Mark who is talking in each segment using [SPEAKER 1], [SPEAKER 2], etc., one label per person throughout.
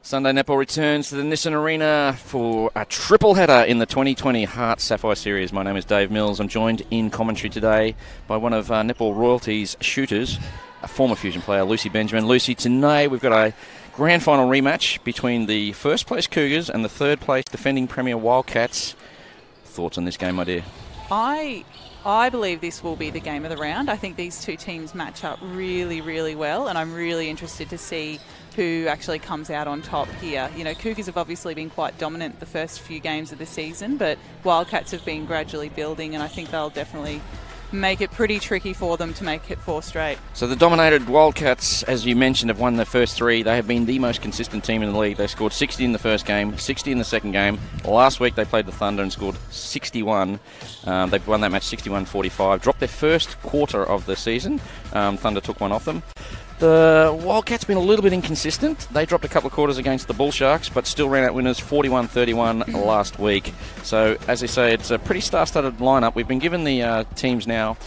[SPEAKER 1] Sunday netball returns to the Nissan Arena for a triple header in the 2020 HART Sapphire Series. My name is Dave Mills. I'm joined in commentary today by one of netball royalties shooters, a former Fusion player, Lucy Benjamin. Lucy, tonight we've got a grand final rematch between the first place Cougars and the third place defending Premier Wildcats. Thoughts on this game, my dear?
[SPEAKER 2] I believe this will be the game of the round. I think these two teams match up really, really well, and I'm really interested to see who actually comes out on top here. You know, Cougars have obviously been quite dominant the first few games of the season, but Wildcats have been gradually building, and I think they'll definitely make it pretty tricky for them to make it 4 straight.
[SPEAKER 1] So the dominated Wildcats, as you mentioned, have won their first 3. They have been the most consistent team in the league. They scored 60 in the first game, 60 in the second game. Last week they played the Thunder and scored 61. They won that match 61-45. Dropped their first quarter of the season. Thunder took one off them. The Wildcats been a little bit inconsistent. They dropped a couple of quarters against the Bull Sharks, but still ran out winners 41-31 last week. So, as I say, it's a pretty star-studded lineup. We've been given the teams now.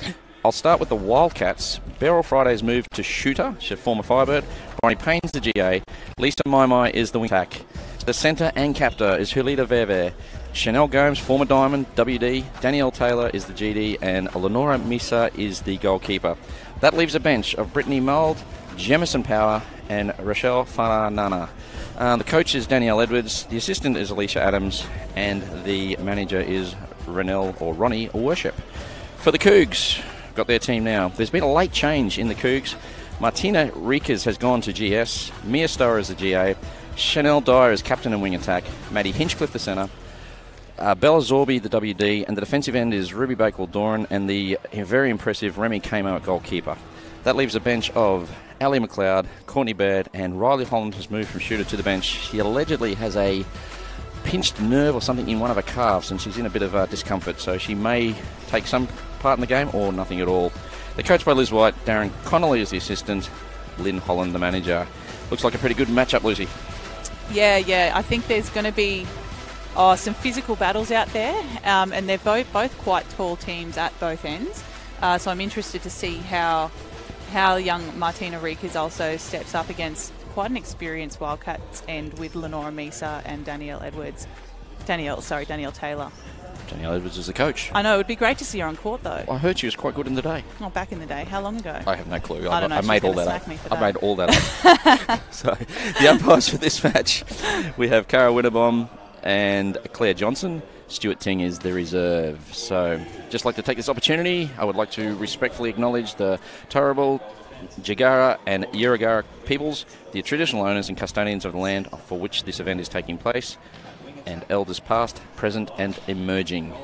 [SPEAKER 1] I'll start with the Wildcats. Beryl Friday's moved to shooter. She's a former Firebird. Bronny Payne's the GA. Lisa Maimai is the wing attack. The centre and captor is Julita Verver. Chanel Gomes, former Diamond, WD. Danielle Taylor is the GD. And Lenora Misa is the goalkeeper. That leaves a bench of Brittany Mould, Jemison Power and Rochelle Fananana. The coach is Danielle Edwards, the assistant is Alicia Adams, and the manager is Ronnie Worship. For the Cougs, got their team now. There's been a late change in the Cougs. Martina Riekes has gone to GS, Mia Storer is the GA, Chanel Dyer is captain and wing attack, Maddie Hinchcliffe the centre, Bella Zorby the WD, and the defensive end is Ruby Bakewell-Doran and the very impressive Remy Camo at goalkeeper. That leaves a bench of Ali McLeod, Courtney Baird, and Riley Holland has moved from shooter to the bench. She allegedly has a pinched nerve or something in one of her calves, and she's in a bit of discomfort, so she may take some part in the game or nothing at all. They're coached by Liz White, Darren Connolly is the assistant, Lynn Holland the manager. Looks like a pretty good matchup, Lucy.
[SPEAKER 2] Yeah, I think there's going to be some physical battles out there, and they're both quite tall teams at both ends. So I'm interested to see how young Martina Riekes also steps up against quite an experienced Wildcats end with Lenora Misa and Danielle Taylor.
[SPEAKER 1] Danielle Edwards is the coach.
[SPEAKER 2] I know, it would be great to see her on court though.
[SPEAKER 1] I heard she was quite good in the day.
[SPEAKER 2] Oh, back in the day. How long ago?
[SPEAKER 1] I have no clue.
[SPEAKER 2] I don't know.
[SPEAKER 1] I made all that up.
[SPEAKER 2] I
[SPEAKER 1] made all that up. So the umpires for this match, we have Cara Winterbom and Claire Johnson. Stuart Ting is the reserve. So just like to take this opportunity, I would like to respectfully acknowledge the Turrbal, Jagara and Yirragara peoples, the traditional owners and custodians of the land for which this event is taking place, and elders past, present and emerging.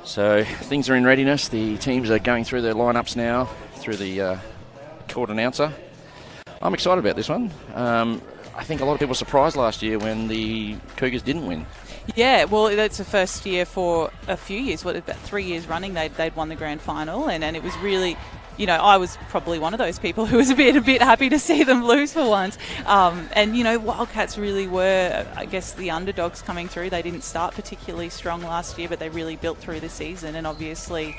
[SPEAKER 1] So things are in readiness. The teams are going through their lineups now through the court announcer. I'm excited about this one. I think a lot of people were surprised last year when the Cougars didn't win. Yeah,
[SPEAKER 2] well, that's the first year for a few years. About 3 years running, they'd won the grand final, and it was really, you know, I was probably one of those people who was a bit happy to see them lose for once. And, you know, Wildcats really were, I guess, the underdogs coming through. They didn't start particularly strong last year, but they really built through the season and obviously,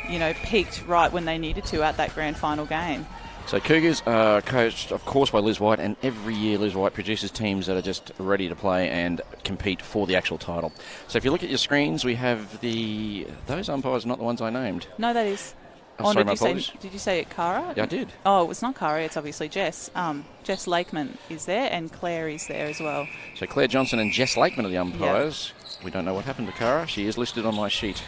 [SPEAKER 2] you know, peaked right when they needed to at that grand final game.
[SPEAKER 1] So Cougars are coached, of course, by Liz White, and every year Liz White produces teams that are just ready to play and compete for the actual title. So if you look at your screens, we have those umpires, not the ones I named.
[SPEAKER 2] No, that is.
[SPEAKER 1] Oh, sorry,
[SPEAKER 2] did you say it, Cara?
[SPEAKER 1] Yeah, I did.
[SPEAKER 2] Oh, it's not Cara, it's obviously Jess. Jess Lakeman is there, and Claire is there as well.
[SPEAKER 1] So Claire Johnson and Jess Lakeman are the umpires. Yep. We don't know what happened to Cara. She is listed on my sheet.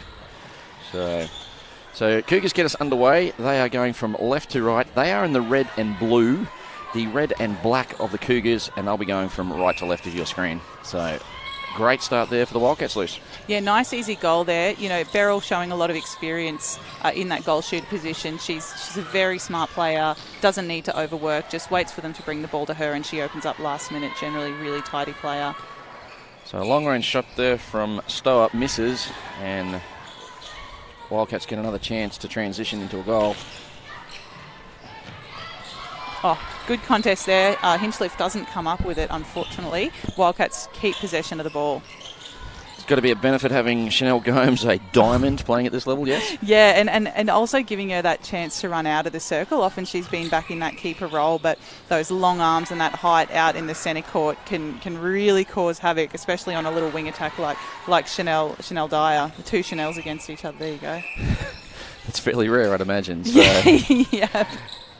[SPEAKER 1] So Cougars get us underway. They are going from left to right. They are in the red and blue, the red and black of the Cougars, and they'll be going from right to left of your screen. So great start there for the Wildcats, Luce.
[SPEAKER 2] Yeah, nice easy goal there. You know, Beryl showing a lot of experience in that goal shooter position. She's a very smart player, doesn't need to overwork, just waits for them to bring the ball to her, and she opens up last minute. Generally really tidy player.
[SPEAKER 1] So a long range shot there from Stower, misses, and Wildcats get another chance to transition into a goal.
[SPEAKER 2] Oh, good contest there. Hinchcliffe doesn't come up with it, unfortunately. Wildcats keep possession of the ball.
[SPEAKER 1] It's got to be a benefit having Chanel Gomes, a diamond, playing at this level, yes?
[SPEAKER 2] Yeah, and also giving her that chance to run out of the circle. Often she's been back in that keeper role, but those long arms and that height out in the centre court can really cause havoc, especially on a little wing attack like Chanel Dyer. The two Chanels against each other. There you go.
[SPEAKER 1] That's fairly rare, I'd imagine. So.
[SPEAKER 2] Yeah.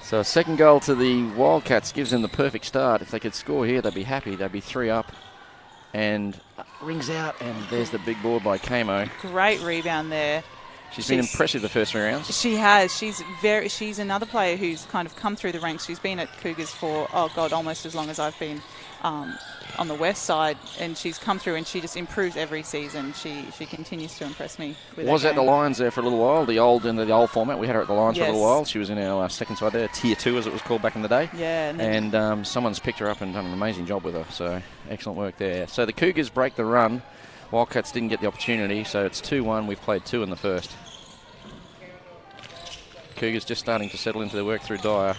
[SPEAKER 1] So a second goal to the Wildcats gives them the perfect start. If they could score here, they'd be happy. They'd be 3 up. And rings out, and there's the big board by Kamo.
[SPEAKER 2] Great rebound there.
[SPEAKER 1] She's been impressive the first 3 rounds.
[SPEAKER 2] She has. She's another player who's kind of come through the ranks. She's been at Cougars for, almost as long as I've been on the west side, and she's come through and she just improves every season. She continues to impress me with
[SPEAKER 1] Was at the Lions there for a little while, the old format. We had her at the Lions for a little while. She was in our second side there, Tier 2 as it was called back in the day.
[SPEAKER 2] Yeah.
[SPEAKER 1] And someone's picked her up and done an amazing job with her, so excellent work there. So the Cougars break the run. Wildcats didn't get the opportunity, so it's 2-1. We've played 2 in the first. Cougars just starting to settle into their work through Dyer.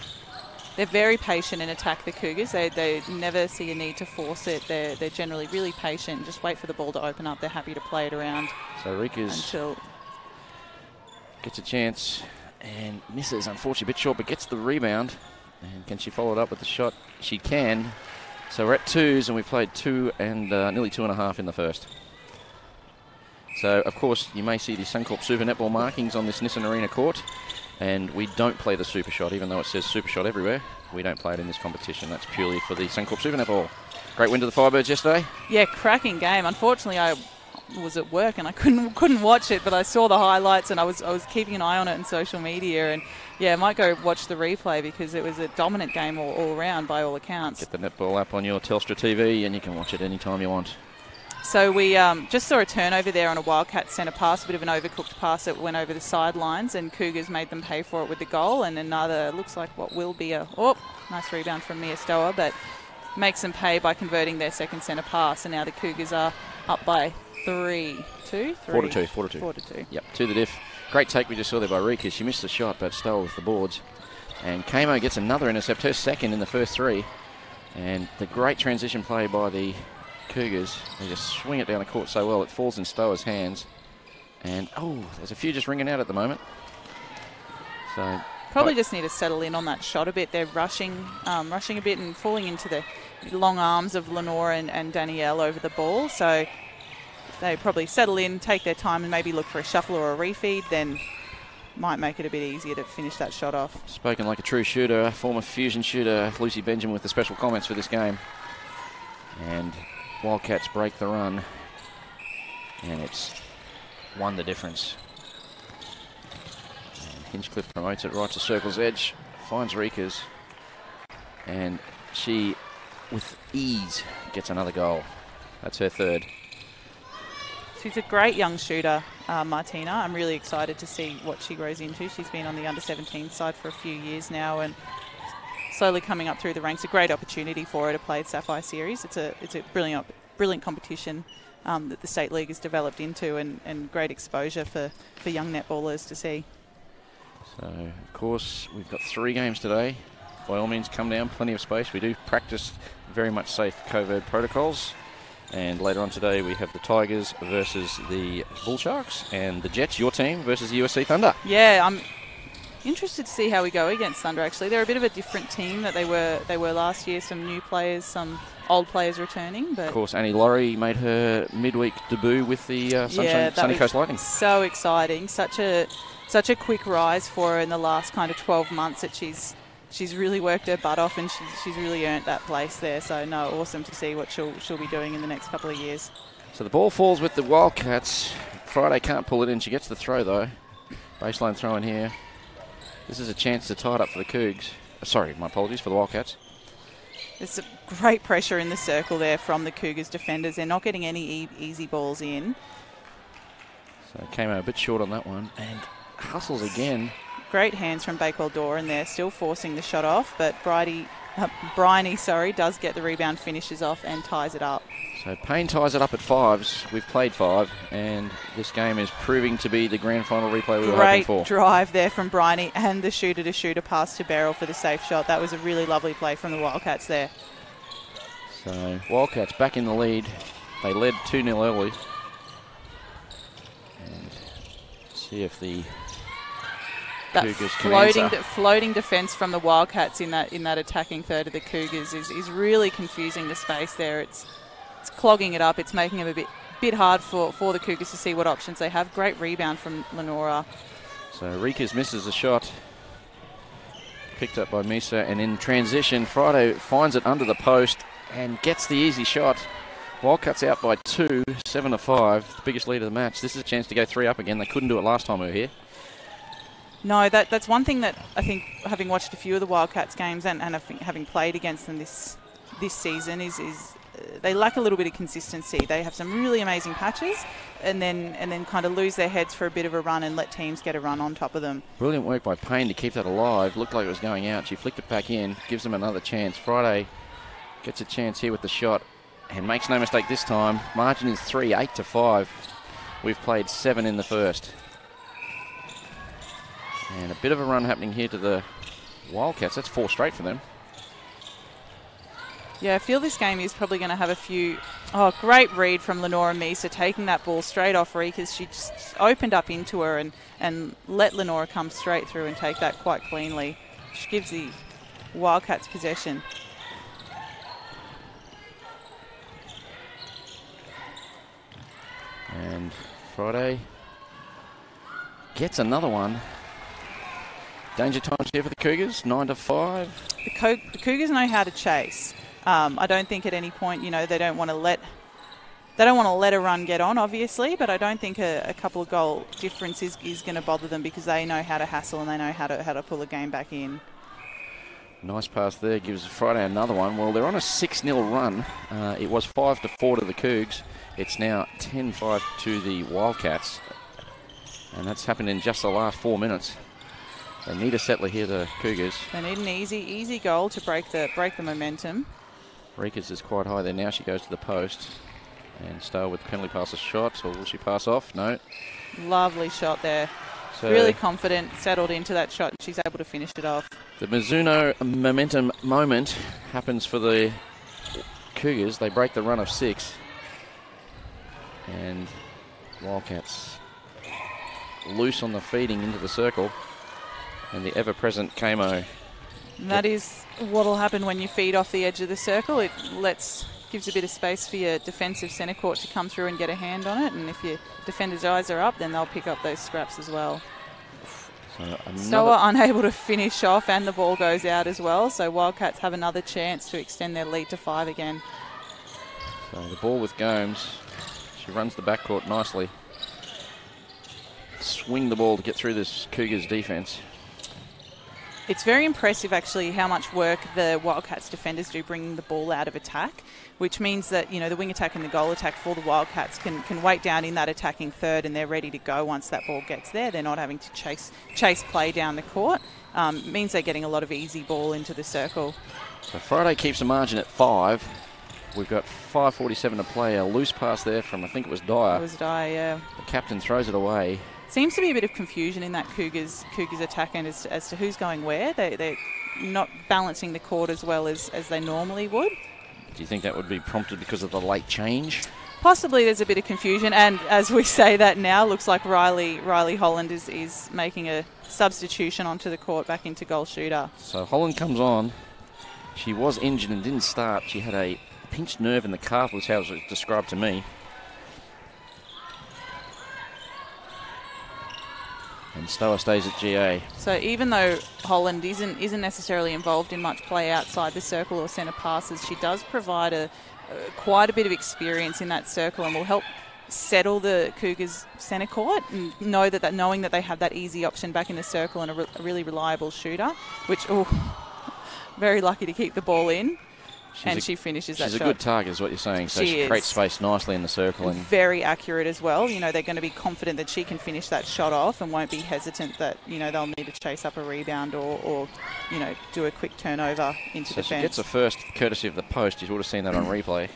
[SPEAKER 2] They're very patient in attack, the Cougars. They never see a need to force it. They're generally really patient. Just wait for the ball to open up. They're happy to play it around.
[SPEAKER 1] So Rikas gets a chance and misses. Unfortunately, a bit short, but gets the rebound. And can she follow it up with the shot? She can. So we're at 2s, and we've played 2 and nearly 2.5 in the first. So, of course, you may see the Suncorp Super Netball markings on this Nissan Arena court. And we don't play the Super Shot, even though it says Super Shot everywhere. We don't play it in this competition. That's purely for the Suncorp Super Netball. Great win to the Firebirds yesterday. Yeah,
[SPEAKER 2] cracking game. Unfortunately, I was at work and I couldn't watch it, but I saw the highlights and I was keeping an eye on it on social media. And I might go watch the replay because it was a dominant game all around by all accounts.
[SPEAKER 1] Get the netball app on your Telstra TV and you can watch it anytime you want.
[SPEAKER 2] So we just saw a turnover there on a Wildcat centre pass, a bit of an overcooked pass that went over the sidelines, and Cougars made them pay for it with the goal. And another, looks like what will be nice rebound from Mia Stoa, but makes them pay by converting their second centre pass. And now the Cougars are up by 4-2.
[SPEAKER 1] Yep, to the diff. Great take we just saw there by Rika. She missed the shot, but Stoa with the boards. And Kamo gets another intercept, her second in the first 3. And the great transition play by the Cougars. They just swing it down the court so well it falls in Stoa's hands, and there's a few just ringing out at the moment. So
[SPEAKER 2] probably just need to settle in on that shot a bit. They're rushing a bit and falling into the long arms of Lenore and Danielle over the ball. So they probably settle in, take their time, and maybe look for a shuffle or a refeed. Then might make it a bit easier to finish that shot off.
[SPEAKER 1] Spoken like a true shooter, former Fusion shooter Lucy Benjamin with the special comments for this game. And Wildcats break the run, and it's 1 the difference. And Hinchcliffe promotes it right to circle's edge, finds Rikas, and she, with ease, gets another goal. That's her 3rd.
[SPEAKER 2] She's a great young shooter, Martina. I'm really excited to see what she grows into. She's been on the under-17 side for a few years now, and slowly coming up through the ranks. A great opportunity for her to play at Sapphire Series. It's a brilliant competition that the State League has developed into, and great exposure for young netballers to see.
[SPEAKER 1] So, of course, we've got 3 games today. By all means, come down, plenty of space. We do practice very much safe COVID protocols. And later on today, we have the Tigers versus the Bull Sharks, and the Jets, your team, versus the USC Thunder.
[SPEAKER 2] Yeah, I'm interested to see how we go against Thunder. Actually, they're a bit of a different team that they were last year. Some new players, some old players returning. But
[SPEAKER 1] of course, Annie Laurie made her midweek debut with the Sunny Coast Lightning.
[SPEAKER 2] So exciting! Such a quick rise for her in the last kind of 12 months that she's really worked her butt off, and she's really earned that place there. So awesome to see what she'll be doing in the next couple of years.
[SPEAKER 1] So the ball falls with the Wildcats. Friday can't pull it in. She gets the throw though. Baseline throw in here. This is a chance to tie it up for the Cougs. Sorry, my apologies, for the Wildcats.
[SPEAKER 2] There's a great pressure in the circle there from the Cougars defenders. They're not getting any easy balls in.
[SPEAKER 1] So it came out a bit short on that one. And hustles again.
[SPEAKER 2] Great hands from Bakewell Doran there, still forcing the shot off. But Bryony, does get the rebound, finishes off and ties it up.
[SPEAKER 1] So Payne ties it up at 5s. We've played 5, and this game is proving to be the grand final replay we were hoping for.
[SPEAKER 2] Great drive there from Bryony, and the shooter-to-shooter pass to Beryl for the safe shot. That was a really lovely play from the Wildcats there.
[SPEAKER 1] So Wildcats back in the lead. They led 2-0 early. See if the
[SPEAKER 2] that
[SPEAKER 1] Cougars can answer.
[SPEAKER 2] floating defence from the Wildcats in that attacking third of the Cougars is really confusing the space there. It's clogging it up. It's making it a bit hard for the Cougars to see what options they have. Great rebound from Lenora.
[SPEAKER 1] So Rikas misses the shot. Picked up by Misa, and in transition, Friday finds it under the post and gets the easy shot. Wildcats out by 2, 7-5, the biggest lead of the match. This is a chance to go 3 up again. They couldn't do it last time we were here.
[SPEAKER 2] No, that's one thing that I think, having watched a few of the Wildcats games and having played against them this season, is they lack a little bit of consistency. They have some really amazing patches and then kind of lose their heads for a bit of a run and let teams get a run on top of them. Brilliant
[SPEAKER 1] work by Payne to keep that alive. Looked like it was going out. She flicked it back in, gives them another chance. Friday gets a chance here with the shot and makes no mistake this time. Margin is 3, 8-5. We've played 7 in the first. And a bit of a run happening here to the Wildcats. That's 4 straight for them.
[SPEAKER 2] Yeah, I feel this game is probably going to have a few... Oh, great read from Lenora Misa, taking that ball straight off Rikas. She just opened up into her and let Lenora come straight through and take that quite cleanly. She gives the Wildcats possession.
[SPEAKER 1] And Friday gets another one. Danger times here for the Cougars, 9-5.
[SPEAKER 2] The Cougars know how to chase. I don't think at any point, they don't want to let a run get on, obviously, but I don't think a couple of goal difference is going to bother them because they know how to hassle and they know how to pull a game back in.
[SPEAKER 1] Nice pass there, gives Friday another one. Well, they're on a 6-0 run. It was 5-4 to the Cougs. It's now 10-5 to the Wildcats. And that's happened in just the last 4 minutes. They need a settler here, the Cougars.
[SPEAKER 2] They need an easy goal to break the momentum.
[SPEAKER 1] Rikas is quite high there now. She goes to the post. And Stowe with the penalty pass a shot. Or will she pass off? No.
[SPEAKER 2] Lovely shot there. So really confident, settled into that shot, and she's able to finish it off.
[SPEAKER 1] The Mizuno momentum moment happens for the Cougars. They break the run of 6. And Wildcats loose on the feeding into the circle. And the ever-present Kamo.
[SPEAKER 2] And that is what will happen when you feed off the edge of the circle. It gives a bit of space for your defensive centre court to come through and get a hand on it. And if your defenders' eyes are up, then they'll pick up those scraps as well. Stowe unable to finish off, and the ball goes out as well. So Wildcats have another chance to extend their lead to 5 again.
[SPEAKER 1] So the ball with Gomes. She runs the backcourt nicely. Swing the ball to get through this Cougars defence.
[SPEAKER 2] It's very impressive, actually, how much work the Wildcats defenders do bringing the ball out of attack, which means that, the wing attack and the goal attack for the Wildcats can wait down in that attacking third and they're ready to go once that ball gets there. They're not having to chase play down the court. It means they're getting a lot of easy ball into the circle.
[SPEAKER 1] So Friday keeps the margin at 5. We've got 5:47 to play. A loose pass there from, I think it was Dyer.
[SPEAKER 2] It was Dyer, yeah.
[SPEAKER 1] The captain throws it away.
[SPEAKER 2] Seems to be a bit of confusion in that Cougars attack end as to who's going where. They're not balancing the court as well as they normally would.
[SPEAKER 1] Do you think that would be prompted because of the late change?
[SPEAKER 2] Possibly there's a bit of confusion, and as we say that now, looks like Riley Holland is making a substitution onto the court back into goal shooter.
[SPEAKER 1] So Holland comes on. She was injured and didn't start. She had a pinched nerve in the calf, was how it was described to me. And Stowe stays at GA.
[SPEAKER 2] So even though Holland isn't necessarily involved in much play outside the circle or centre passes, she does provide quite a bit of experience in that circle and will help settle the Cougars centre court and knowing that they have that easy option back in the circle and a really reliable shooter, which, very lucky to keep the ball in. She finishes that shot.
[SPEAKER 1] She's a good target is what you're saying. So she creates space nicely in the circle. And
[SPEAKER 2] very accurate as well. They're going to be confident that she can finish that shot off and won't be hesitant that, they'll need to chase up a rebound or do a quick turnover into defence.
[SPEAKER 1] She gets a first courtesy of the post. You would have seen that on replay.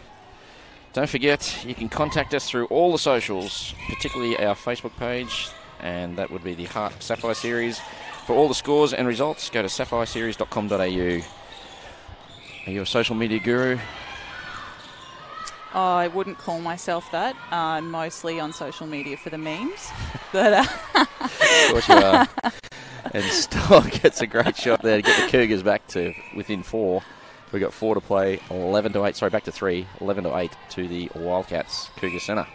[SPEAKER 1] Don't forget, you can contact us through all the socials, particularly our Facebook page, and that would be the HART Sapphire series. For all the scores and results, go to sapphireseries.com.au. Are you a social media guru?
[SPEAKER 2] Oh, I wouldn't call myself that. Mostly on social media for the memes. But
[SPEAKER 1] Of course you are. And Stoll gets a great shot there to get the Cougars back to within 4. We've got 4 to play, 11 to 8. Sorry, back to 3, 11 to 8 to the Wildcats Cougar Centre.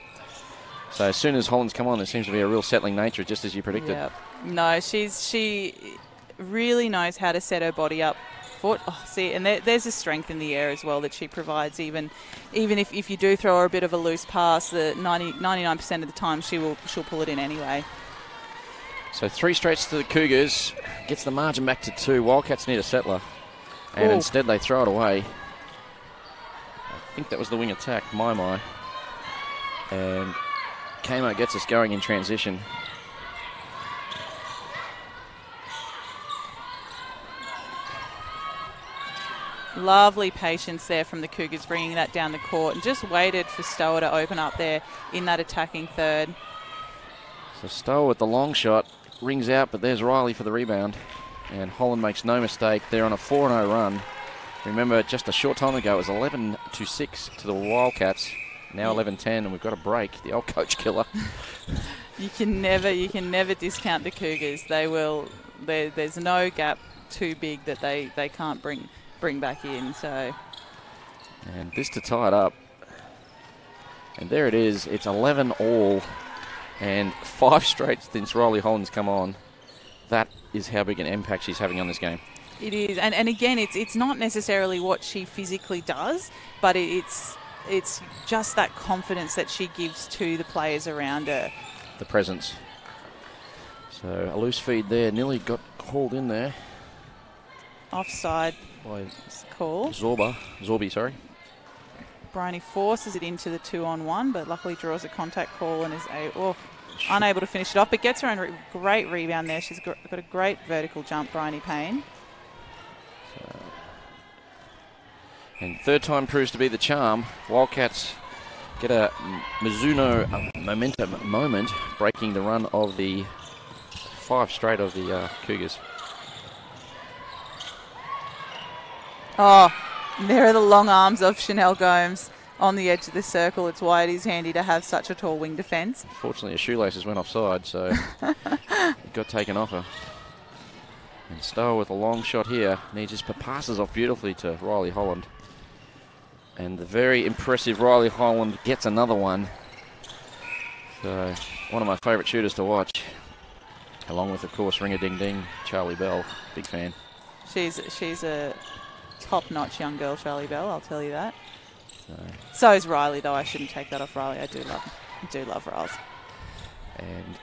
[SPEAKER 1] So as soon as Holland's come on, there seems to be a real settling nature, just as you predicted.
[SPEAKER 2] Yep. No, she really knows how to set her body up. Foot. Oh, see, and there's a strength in the air as well that she provides. Even if you do throw her a bit of a loose pass, the 99% of the time she'll pull it in anyway.
[SPEAKER 1] So 3 straights to the Cougars, gets the margin back to 2. Wildcats need a settler, and instead they throw it away. I think that was the wing attack, my. And Kamo gets us going in transition.
[SPEAKER 2] Lovely patience there from the Cougars bringing that down the court and just waited for Stower to open up there in that attacking third.
[SPEAKER 1] So Stower with the long shot, rings out, but there's Riley for the rebound. And Holland makes no mistake. They're on a 4-0 run. Remember, just a short time ago, it was 11-6 to the Wildcats. Now 11-10, and we've got a break. The old coach killer.
[SPEAKER 2] You can never discount the Cougars. They will. There's no gap too big that they can't bring back in. So,
[SPEAKER 1] and this to tie it up, and there it is. It's 11 all, and 5 straight since Riley Holland's come on. That is how big an impact she's having on this game.
[SPEAKER 2] It is, and again, it's not necessarily what she physically does, but it's just that confidence that she gives to the players around her.
[SPEAKER 1] The presence. So a loose feed there, nearly got called in there.
[SPEAKER 2] Offside
[SPEAKER 1] by
[SPEAKER 2] call.
[SPEAKER 1] Zorby, sorry.
[SPEAKER 2] Bryony forces it into the 2-on-1, but luckily draws a contact call and is unable to finish it off, but gets her own great rebound there. She's got a great vertical jump, Bryony Payne.
[SPEAKER 1] And third time proves to be the charm. Wildcats get a Mizuno momentum moment, breaking the run of the 5 straight of the Cougars.
[SPEAKER 2] Oh, there are the long arms of Chanel Gomes on the edge of the circle. It's why it is handy to have such a tall wing defence.
[SPEAKER 1] Unfortunately, her shoelaces went offside, so it got taken off her. And Stowe with a long shot here. And he just passes off beautifully to Riley Holland. And the very impressive Riley Holland gets another one. So, one of my favourite shooters to watch. Along with, of course, ring-a-ding-ding, Charlie Bell. Big fan.
[SPEAKER 2] She's a top-notch young girl, Charlie Bell, I'll tell you that. So is Riley, though. I shouldn't take that off Riley. I do love Riles.
[SPEAKER 1] And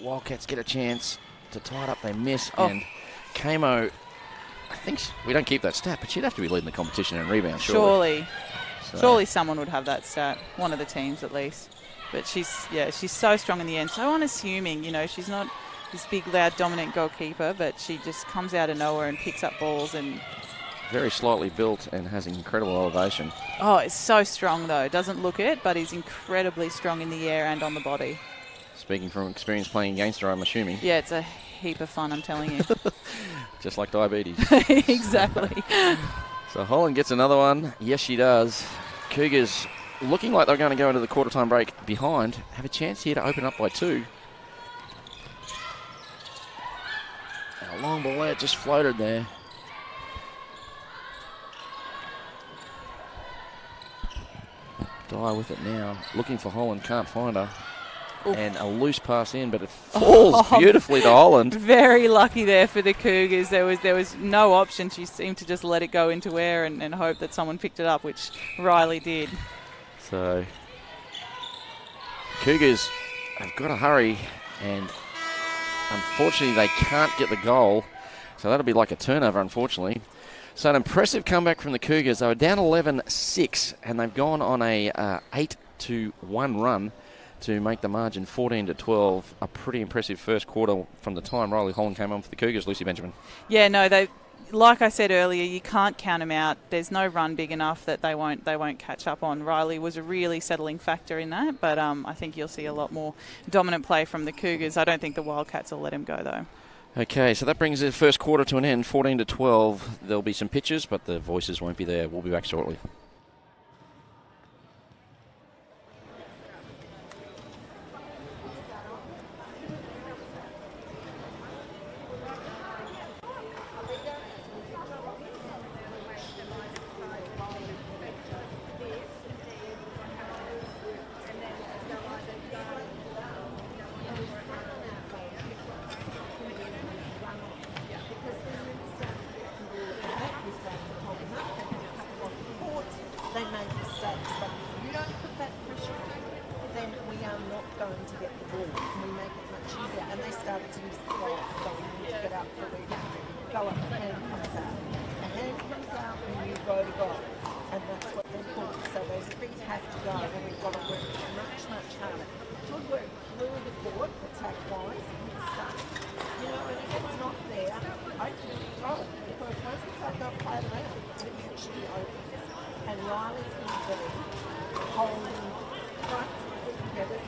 [SPEAKER 1] Wildcats get a chance to tie it up. They miss. And Kamo, I think we don't keep that stat, but she'd have to be leading the competition in rebounds, surely.
[SPEAKER 2] Surely someone would have that stat. One of the teams, at least. But she's so strong in the end. So unassuming, she's not this big, loud, dominant goalkeeper, but she just comes out of nowhere and picks up balls and...
[SPEAKER 1] Very slightly built and has incredible elevation.
[SPEAKER 2] Oh, it's so strong, though. Doesn't look it, but is incredibly strong in the air and on the body.
[SPEAKER 1] Speaking from experience playing against her, I'm assuming.
[SPEAKER 2] Yeah, it's a heap of fun, I'm telling you.
[SPEAKER 1] Just like diabetes.
[SPEAKER 2] Exactly.
[SPEAKER 1] So Holland gets another one. Yes, she does. Cougars, looking like they're going to go into the quarter-time break behind, have a chance here to open up by 2. And a long ball out just floated there. Dyer with it now, looking for Holland, can't find her. Oof. And a loose pass in, but it falls beautifully to Holland.
[SPEAKER 2] Very lucky there for the Cougars. There was no option. She seemed to just let it go into air and hope that someone picked it up, which Riley did.
[SPEAKER 1] So Cougars have got to hurry, and unfortunately they can't get the goal. So that'll be like a turnover, unfortunately. So an impressive comeback from the Cougars. They were down 11-6, and they've gone on a 8-1 run to make the margin 14-12. A pretty impressive first quarter from the time Riley Holland came on for the Cougars, Lucy Benjamin.
[SPEAKER 2] Yeah, no, like I said earlier, you can't count them out. There's no run big enough that they won't catch up on. Riley was a really settling factor in that, but I think you'll see a lot more dominant play from the Cougars. I don't think the Wildcats will let him go, though.
[SPEAKER 1] Okay, so that brings the first quarter to an end, 14-12. There'll be some pitches, but the voices won't be there. We'll be back shortly.
[SPEAKER 3] started to use the glass, so we need to get up for the go up, the hand comes out. The hand comes out when you go to go. And that's what they're called. So those feet have to go, and we've got to work much, much harder. Should work through the court, attack-wise, and stuff. You know, and if it's not there, I can throw it. Because once it's like I've played around, it actually opens. And Riley's going to be holding front together.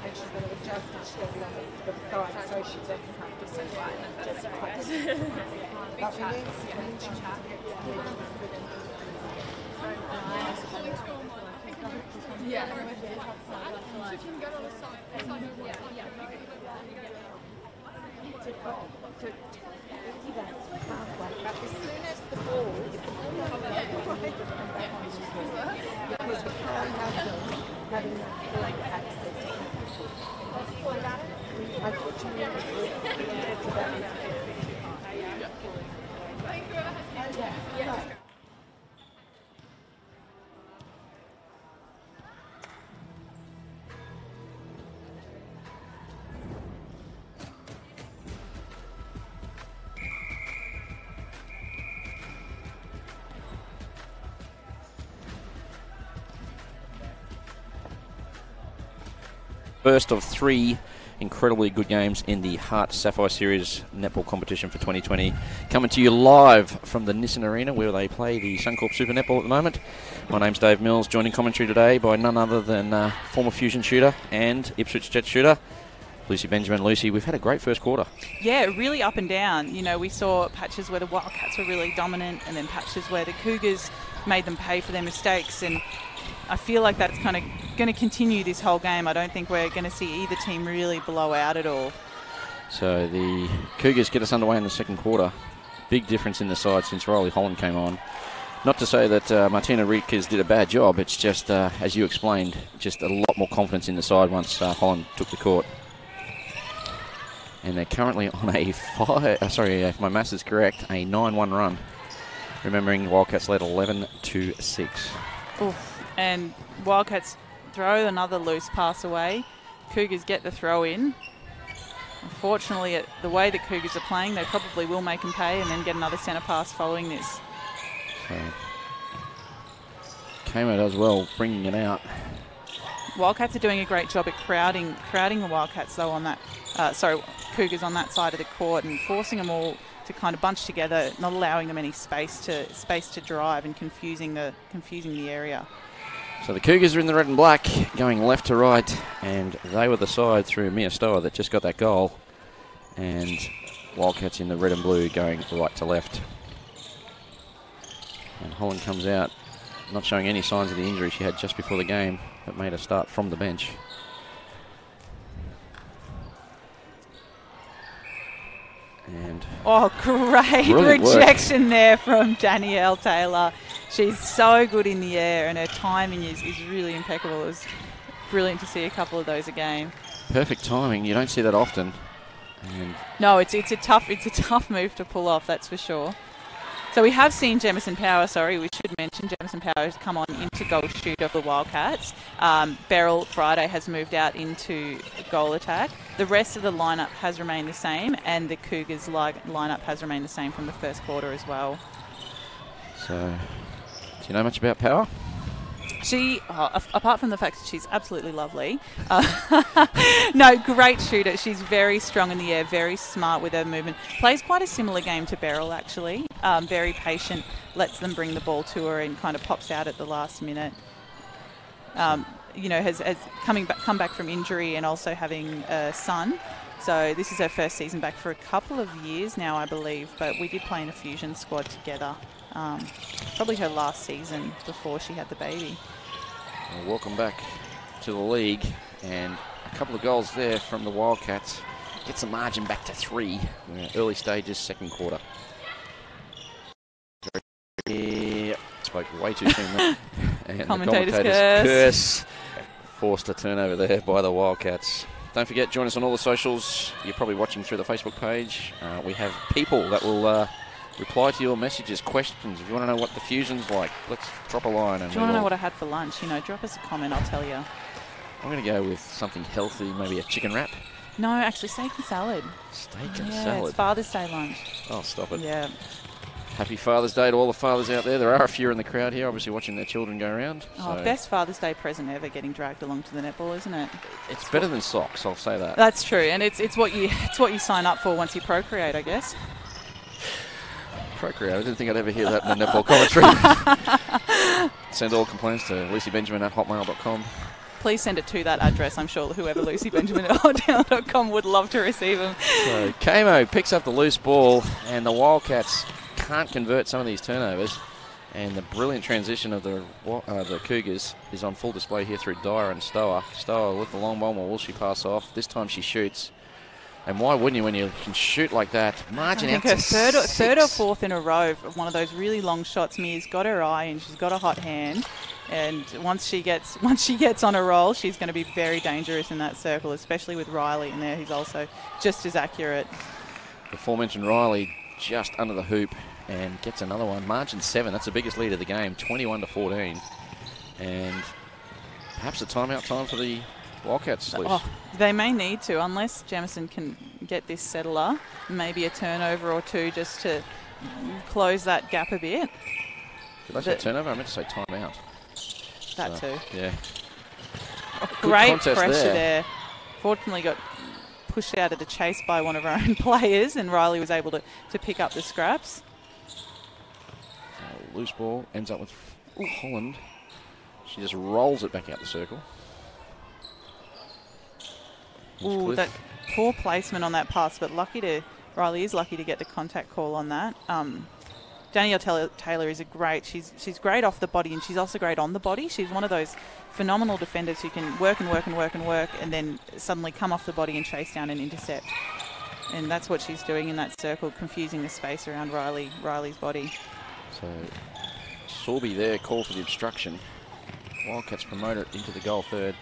[SPEAKER 3] And she's going to adjust and she's going to be on the side so she doesn't have to sit right. Just close. But we need to get yeah. So if you can go to the side. But as soon as the ball, if the ball doesn't go right, come back on the ball. Because we can't have them having that full access. Unfortunately, we get to that. Yeah.
[SPEAKER 1] First of 3 incredibly good games in the HART Sapphire Series netball competition for 2020. Coming to you live from the Nissan Arena where they play the Suncorp Super Netball at the moment. My name's Dave Mills, joining commentary today by none other than former Fusion shooter and Ipswich Jet shooter, Lucy Benjamin. Lucy, we've had a great first quarter. Yeah,
[SPEAKER 2] really up and down. You know, we saw patches where the Wildcats were really dominant and then patches where the Cougars made them pay for their mistakes, and I feel like that's kind of going to continue this whole game. I don't think we're going to see either team really blow out at all.
[SPEAKER 1] So the Cougars get us underway in the second quarter. Big difference in the side since Riley Holland came on. Not to say that Martina Riekers did a bad job. It's just, as you explained, just a lot more confidence in the side once Holland took the court. And they're currently on a if my maths is correct, a 9-1 run. Remembering Wildcats led 11-6.
[SPEAKER 2] Oof. And Wildcats throw another loose pass away. Cougars get the throw in. Unfortunately, the way the Cougars are playing, they probably will make them pay and then get another centre pass following this.
[SPEAKER 1] So, Kamo does well bringing it out.
[SPEAKER 2] Wildcats are doing a great job at crowding the Wildcats though on that. Cougars on that side of the court and forcing them all to kind of bunch together, not allowing them any space to drive and confusing the area.
[SPEAKER 1] So the Cougars are in the red and black, going left to right, and they were the side through Mia Stower that just got that goal. And Wildcats in the red and blue going right to left. And Holland comes out, not showing any signs of the injury she had just before the game that made her start from the bench. And
[SPEAKER 2] great rejection there from Danielle Taylor. She's so good in the air and her timing is really impeccable. It was brilliant to see a couple of those a game.
[SPEAKER 1] Perfect timing. You don't see that often. And
[SPEAKER 2] no, it's a tough move to pull off, that's for sure. So we have seen Jamison Power, we should mention Jamison Power has come on into goal shoot of the Wildcats. Beryl Friday has moved out into goal attack. The rest of the lineup has remained the same, and the Cougars lineup has remained the same from the first quarter as well.
[SPEAKER 1] So, do you know much about Power?
[SPEAKER 2] She, apart from the fact that she's absolutely lovely, no, great shooter. She's very strong in the air, very smart with her movement. Plays quite a similar game to Beryl, actually. Very patient, lets them bring the ball to her and kind of pops out at the last minute. Has come back from injury and also having a son. So this is her first season back for a couple of years now, I believe. But we did play in a fusion squad together. Probably her last season before she had the baby.
[SPEAKER 1] Well, welcome back to the league, and a couple of goals there from the Wildcats. Gets the margin back to 3. Early stages, second quarter. Yeah, spoke way too soon. And
[SPEAKER 2] commentator's
[SPEAKER 1] the commentator's curse forced a turnover there by the Wildcats. Don't forget, join us on all the socials. You're probably watching through the Facebook page. We have people that will reply to your messages, questions. If you want to know what the fusion's like, let's drop a line. And
[SPEAKER 2] do you want to know what I had for lunch? Drop us a comment, I'll tell you.
[SPEAKER 1] I'm going to go with something healthy, maybe a chicken wrap.
[SPEAKER 2] No, actually, steak and salad.
[SPEAKER 1] Steak and
[SPEAKER 2] Yeah,
[SPEAKER 1] salad.
[SPEAKER 2] it's Father's Day lunch.
[SPEAKER 1] Oh, stop it.
[SPEAKER 2] Yeah.
[SPEAKER 1] Happy Father's Day to all the fathers out there. There are a few in the crowd here, obviously watching their children go around.
[SPEAKER 2] Oh,
[SPEAKER 1] So
[SPEAKER 2] best Father's Day present ever, getting dragged along to the netball, isn't it?
[SPEAKER 1] it's better than socks, I'll say that.
[SPEAKER 2] That's true, and it's what you sign up for once you procreate, I guess.
[SPEAKER 1] Procreate. I didn't think I'd ever hear that in the netball commentary. Send all complaints to lucybenjamin@hotmail.com.
[SPEAKER 2] Please send it to that address. I'm sure whoever lucybenjamin@hotmail.com would love to receive them.
[SPEAKER 1] So Kamo picks up the loose ball, and the Wildcats can't convert some of these turnovers. And the brilliant transition of the Cougars is on full display here through Dyer and Stower. Stower with the long ball, will she pass off? This time she shoots. And why wouldn't you when you can shoot like that? Margin out to
[SPEAKER 2] her third or
[SPEAKER 1] 6.
[SPEAKER 2] fourth in a row of one of those really long shots. Mia's got her eye and she's got a hot hand. And once she gets on a roll, she's going to be very dangerous in that circle, especially with Riley in there, who's also just as accurate.
[SPEAKER 1] The aforementioned Riley just under the hoop and gets another one. Margin 7, that's the biggest lead of the game, 21-14. And perhaps a timeout time for the Wildcats.
[SPEAKER 2] Oh, they may need to, unless Jamison can get this settler. Maybe a turnover or two just to close that gap a bit.
[SPEAKER 1] Did I say turnover? I meant to say timeout.
[SPEAKER 2] That too.
[SPEAKER 1] Yeah.
[SPEAKER 2] Great pressure there. Fortunately got pushed out of the chase by one of our own players, and Riley was able to pick up the scraps.
[SPEAKER 1] Loose ball ends up with Holland. She just rolls it back out the circle.
[SPEAKER 2] Ooh, that poor placement on that pass, but Riley is lucky to get the contact call on that. Danielle Taylor is she's great off the body, and she's also great on the body. She's one of those phenomenal defenders who can work and work and work and work and then suddenly come off the body and chase down and intercept. And that's what she's doing in that circle, confusing the space around Riley's body.
[SPEAKER 1] So Sorby there, call for the obstruction. Wildcats promote it into the goal third.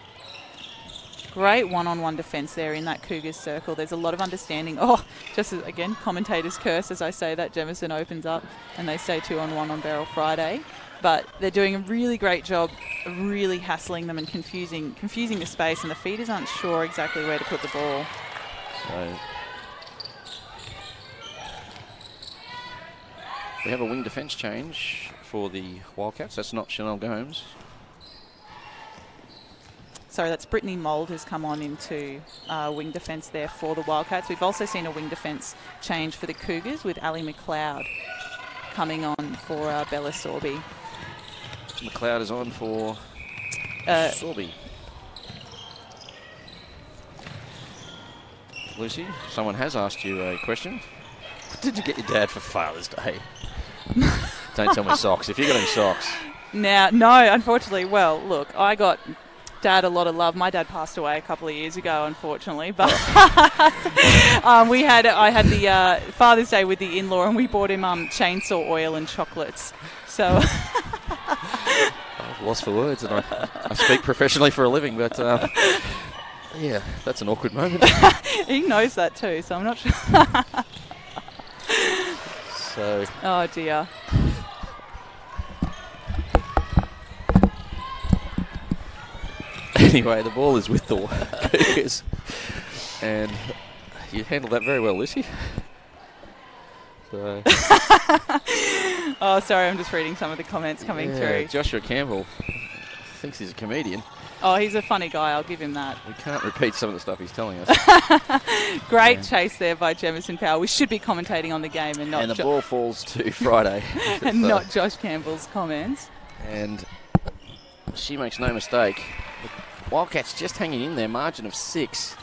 [SPEAKER 2] Great one-on-one defence there in that Cougars circle. There's a lot of understanding. Oh, just as, again, commentators curse as I say that. Jemison opens up and they stay 2-on-1 on Barrel Friday. But they're doing a really great job of really hassling them and confusing the space, and the feeders aren't sure exactly where to put the ball.
[SPEAKER 1] So we have a wing defence change for the Wildcats. That's not Chanel Gomes.
[SPEAKER 2] Sorry, that's Brittany Mould who's come on into wing defence there for the Wildcats. We've also seen a wing defence change for the Cougars with Ali McLeod coming on for Bella Sorby.
[SPEAKER 1] McLeod is on for Sorby. Lucy, someone has asked you a question. What did you get your dad for Father's Day? Don't tell me socks. If you got any socks.
[SPEAKER 2] Now, no, unfortunately. Well, look, I got Dad a lot of love. My dad passed away a couple of years ago, unfortunately, but I had the Father's Day with the in-law, and we bought him chainsaw oil and chocolates. So
[SPEAKER 1] I've lost for words, and I speak professionally for a living, but yeah, that's an awkward moment.
[SPEAKER 2] He knows that too, so I'm not sure.
[SPEAKER 1] So.
[SPEAKER 2] Oh dear.
[SPEAKER 1] Anyway, the ball is with the Cougars, and you handled that very well, Lucy. So.
[SPEAKER 2] Oh, sorry, I'm just reading some of the comments coming through.
[SPEAKER 1] Joshua Campbell thinks he's a comedian.
[SPEAKER 2] Oh, he's a funny guy, I'll give him that.
[SPEAKER 1] We can't repeat some of the stuff he's telling us.
[SPEAKER 2] Great chase there by Jemison Powell. We should be commentating on the game and not...
[SPEAKER 1] And the ball falls to Friday.
[SPEAKER 2] And not Josh Campbell's comments.
[SPEAKER 1] And she makes no mistake. Wildcats just hanging in there, margin of 6.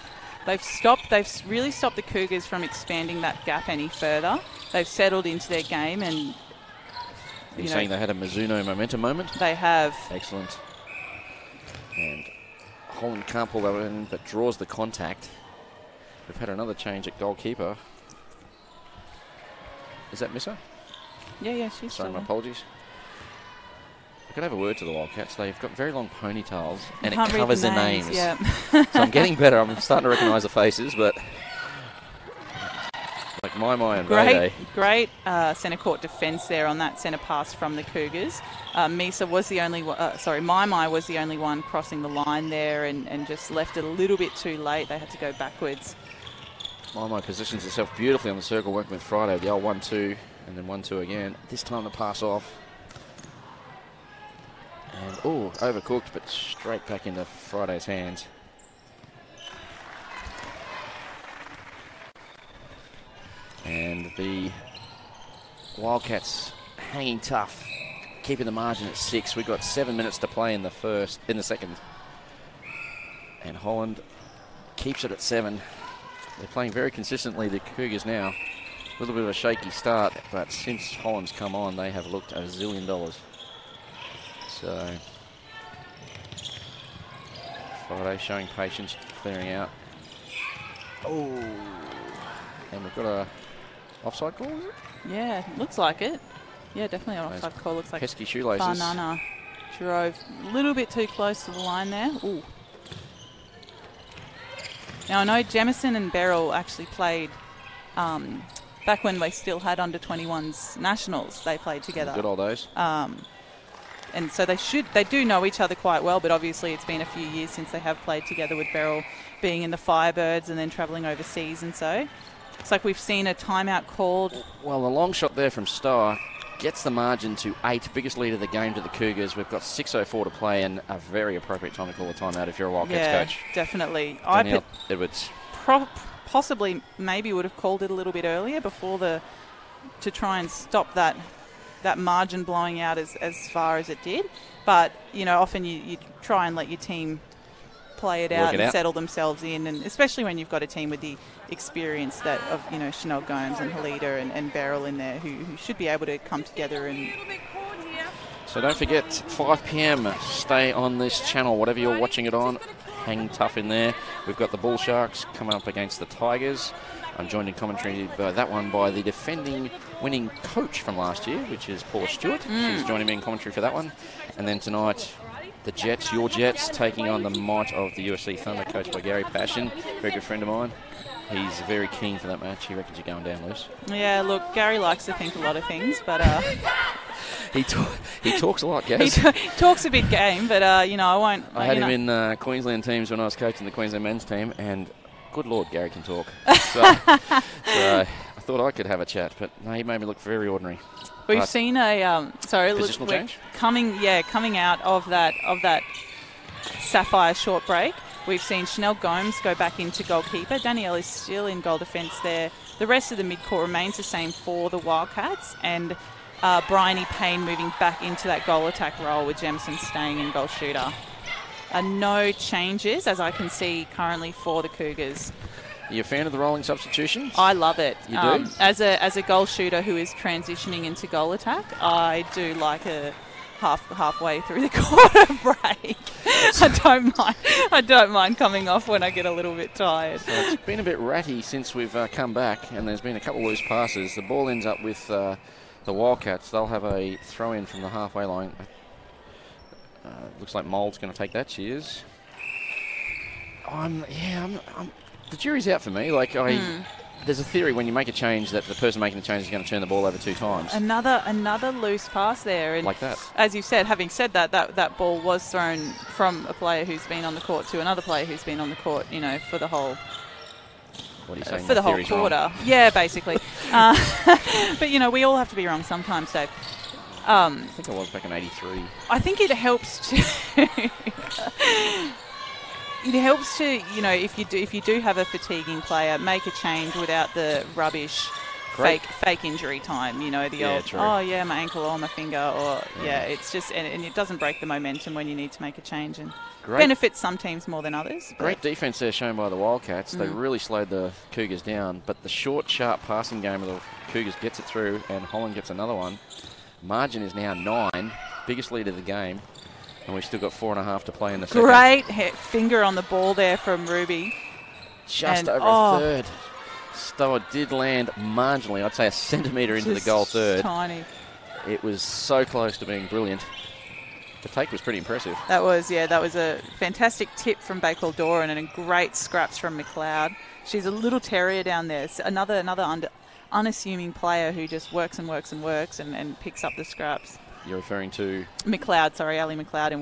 [SPEAKER 2] They've really stopped the Cougars from expanding that gap any further. They've settled into their game, and
[SPEAKER 1] You're saying they had a Mizuno momentum moment?
[SPEAKER 2] They have.
[SPEAKER 1] Excellent. And Holland can't pull that in, but draws the contact. We've had another change at goalkeeper. Is that Missa?
[SPEAKER 2] Yeah, she's
[SPEAKER 1] Sorry,
[SPEAKER 2] still
[SPEAKER 1] my
[SPEAKER 2] there.
[SPEAKER 1] apologies. I could have a word to the Wildcats. They've got very long ponytails, and it
[SPEAKER 2] Can't read
[SPEAKER 1] covers
[SPEAKER 2] the
[SPEAKER 1] their names.
[SPEAKER 2] Yeah.
[SPEAKER 1] So I'm getting better. I'm starting to recognise the faces, but like my and Ray.
[SPEAKER 2] Great centre court defence there on that centre pass from the Cougars. Misa was the only one, My was the only one crossing the line there and just left it a little bit too late. They had to go backwards.
[SPEAKER 1] Momo positions herself beautifully on the circle, working with Friday. The old 1-2 and then 1-2 again. This time the pass off. And, overcooked, but straight back into Friday's hands. And the Wildcats hanging tough, keeping the margin at 6. We've got 7 minutes to play in the second. And Holland keeps it at 7. They're playing very consistently, the Cougars now. A little bit of a shaky start, but since Holland's come on, they have looked $1 zillion. So, Friday showing patience, clearing out. Oh, and we've got a offside call, is it?
[SPEAKER 2] Yeah, looks like it. Yeah, definitely an offside call. Looks like
[SPEAKER 1] pesky shoelaces.
[SPEAKER 2] Banana drove a little bit too close to the line there. Ooh. Now, I know Jemison and Beryl actually played back when they still had under-21s nationals. They played together.
[SPEAKER 1] Good old days.
[SPEAKER 2] And so they do know each other quite well, but obviously it's been a few years since they have played together, with Beryl being in the Firebirds and then travelling overseas, and so it's like we've seen a timeout called.
[SPEAKER 1] Well, the long shot there from Stower gets the margin to 8, biggest lead of the game to the Cougars. We've got 6:04 to play, and a very appropriate time to call a timeout if you're a Wildcats coach.
[SPEAKER 2] Yeah, definitely.
[SPEAKER 1] Danielle Edwards.
[SPEAKER 2] Possibly maybe would have called it a little bit earlier to try and stop that margin blowing out as far as it did. But, often you try and let your team play it out and settle themselves in, and especially when you've got a team with the experience of Chanel Gomes and Halida and Beryl in there who should be able to come together. And
[SPEAKER 1] so don't forget, 5 p.m, stay on this channel, whatever you're watching it on. Hang tough in there. We've got the Bull Sharks coming up against the Tigers. I'm joined in commentary by that one by the defending winning coach from last year, which is Paula Stewart. She's joining me in commentary for that one. And then tonight, the Jets, your Jets, taking on the might of the USC Thunder, coached by Gary Passion, very good friend of mine. He's very keen for that match. He reckons you're going down loose.
[SPEAKER 2] Yeah, look, Gary likes to think a lot of things, but...
[SPEAKER 1] He talks a lot, Gaz.
[SPEAKER 2] He talks a big game, but, I won't...
[SPEAKER 1] I had him in Queensland teams when I was coaching the Queensland men's team, and good Lord, Gary can talk. So I thought I could have a chat, but no, he made me look very ordinary.
[SPEAKER 2] We've seen
[SPEAKER 1] positional change?
[SPEAKER 2] Coming out of that Sapphire short break. We've seen Chanel Gomes go back into goalkeeper. Danielle is still in goal defence there. The rest of the mid-court remains the same for the Wildcats, and Bryony Payne moving back into that goal attack role, with Jemison staying in goal shooter. No changes, as I can see currently, for the Cougars.
[SPEAKER 1] Are you a fan of the rolling substitutions?
[SPEAKER 2] I love it.
[SPEAKER 1] You do?
[SPEAKER 2] As a goal shooter who is transitioning into goal attack, I do like a halfway through the quarter break. I don't mind coming off when I get a little bit tired.
[SPEAKER 1] So it's been a bit ratty since we've come back, and there's been a couple of loose passes. The ball ends up with the Wildcats. They'll have a throw in from the halfway line. Looks like Mold's going to take that. She is. The jury's out for me. There's a theory when you make a change that the person making the change is going to turn the ball over 2 times.
[SPEAKER 2] Another loose pass there. And
[SPEAKER 1] like that.
[SPEAKER 2] As you said, having said that ball was thrown from a player who's been on the court to another player who's been on the court, for the whole...
[SPEAKER 1] What are you saying?
[SPEAKER 2] For the whole quarter.
[SPEAKER 1] Wrong?
[SPEAKER 2] Yeah, basically. But, we all have to be wrong sometimes, Dave.
[SPEAKER 1] I think I was back in 83.
[SPEAKER 2] I think it helps to... It helps to, if you do have a fatiguing player, make a change without the rubbish fake injury time.
[SPEAKER 1] True.
[SPEAKER 2] My ankle or my finger, or it's just, and it doesn't break the momentum when you need to make a change, and benefits some teams more than others.
[SPEAKER 1] Great defence there shown by the Wildcats. They really slowed the Cougars down, but the short, sharp passing game of the Cougars gets it through, and Holland gets another one. Margin is now 9, biggest lead of the game. And we've still got 4.5 to play in the second.
[SPEAKER 2] Great finger on the ball there from Ruby.
[SPEAKER 1] Just over a third. Stower did land marginally, I'd say a centimetre into the goal third.
[SPEAKER 2] Tiny.
[SPEAKER 1] It was so close to being brilliant. The take was pretty impressive.
[SPEAKER 2] That was a fantastic tip from Bakewell Doran, and a great scraps from McLeod. She's a little terrier down there. So another unassuming player who just works and works and works and picks up the scraps.
[SPEAKER 1] You're referring to?
[SPEAKER 2] McLeod, sorry, Ali McLeod in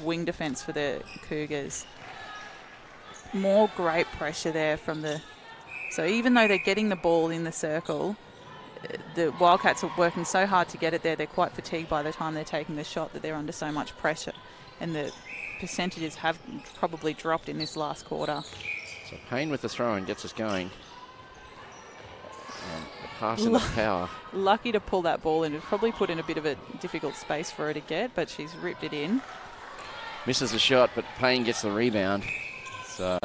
[SPEAKER 2] wing defence for the Cougars. More great pressure there from the So even though they're getting the ball in the circle, the Wildcats are working so hard to get it there, they're quite fatigued by the time they're taking the shot, that they're under so much pressure. And the percentages have probably dropped in this last quarter.
[SPEAKER 1] So Payne with the throw and gets us going. And the pass in the power.
[SPEAKER 2] Lucky to pull that ball in. It probably put in a bit of a difficult space for her to get, but she's ripped it in.
[SPEAKER 1] Misses the shot, but Payne gets the rebound. So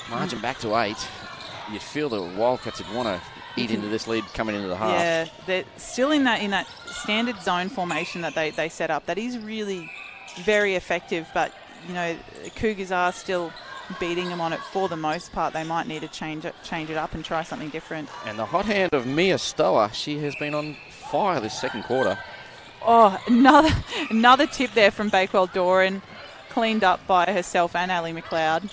[SPEAKER 1] margin back to 8. You'd feel the Wildcats would want to eat into this lead coming into the half.
[SPEAKER 2] Yeah, they're still in that standard zone formation that they set up. That is really very effective, but you know, Cougars are still beating them on it for the most part. They might need to change it up and try something different.
[SPEAKER 1] And the hot hand of Mia Stower, she has been on fire this second quarter.
[SPEAKER 2] Oh, another tip there from Bakewell Doran, cleaned up by herself and Ali McLeod.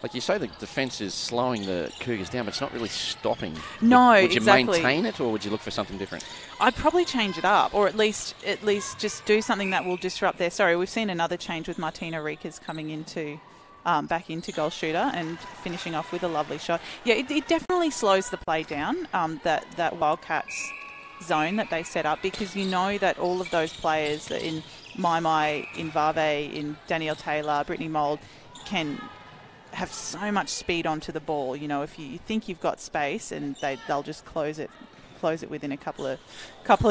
[SPEAKER 1] Like you say, the defence is slowing the Cougars down, but it's not really stopping.
[SPEAKER 2] No,
[SPEAKER 1] would you
[SPEAKER 2] exactly.
[SPEAKER 1] maintain it, or would you look for something different?
[SPEAKER 2] I'd probably change it up, or at least just do something that will disrupt their. Sorry, we've seen another change with Martina Rikas coming into back into goal shooter and finishing off with a lovely shot. Yeah, it definitely slows the play down. That Wildcats zone that they set up, because you know that all of those players in Mai, in Vave, in Danielle Taylor, Brittany Mould can have so much speed onto the ball. You know, if you think you've got space, and they'll just close it within a couple of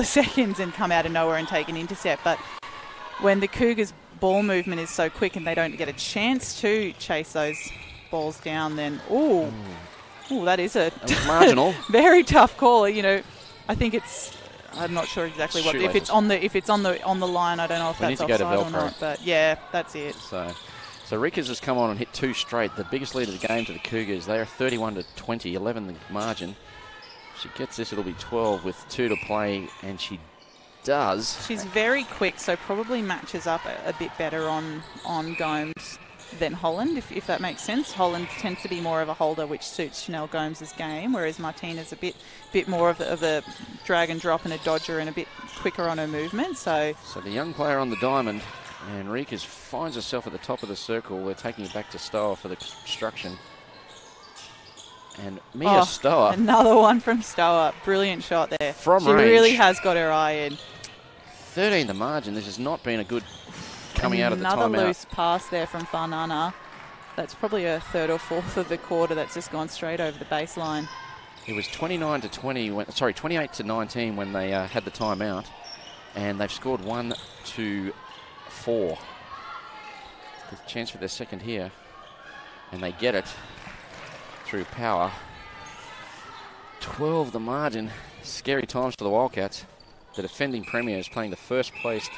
[SPEAKER 2] seconds and come out of nowhere and take an intercept. But when the Cougars' ball movement is so quick and they don't get a chance to chase those balls down, then that is a
[SPEAKER 1] marginal,
[SPEAKER 2] very tough call. You know, I think I'm not sure exactly what.
[SPEAKER 1] Shoelaces.
[SPEAKER 2] If it's on the line, I don't know if
[SPEAKER 1] We need
[SPEAKER 2] that's
[SPEAKER 1] to go to
[SPEAKER 2] offside or
[SPEAKER 1] Velcro.
[SPEAKER 2] not. But yeah, that's it.
[SPEAKER 1] So Rikas has come on and hit 2 straight. The biggest lead of the game to the Cougars. They are 31-20, 11 the margin. If she gets this, it'll be 12 with 2 to play, and she does.
[SPEAKER 2] She's very quick, so probably matches up a bit better on Gomes than Holland, if that makes sense. Holland tends to be more of a holder, which suits Chanel Gomes' game, whereas Martina's a bit more of a drag and drop and a dodger and a bit quicker on her movement. So
[SPEAKER 1] the young player on the diamond, and Rikas finds herself at the top of the circle. They're taking it back to Stower for the construction. And Mia Stower.
[SPEAKER 2] Another one from Stower. Brilliant shot there.
[SPEAKER 1] From
[SPEAKER 2] she
[SPEAKER 1] range.
[SPEAKER 2] really has got her eye in.
[SPEAKER 1] 13 the margin. This has not been a good coming out of the timeout.
[SPEAKER 2] Another loose pass there from Farnana. That's probably her third or fourth of the quarter that's just gone straight over the baseline.
[SPEAKER 1] It was 28-19 when they had the timeout, and they've scored 1, 2, 4. The chance for their second here, and they get it through power. 12 the margin. Scary times for the Wildcats. The defending premiers playing the first placed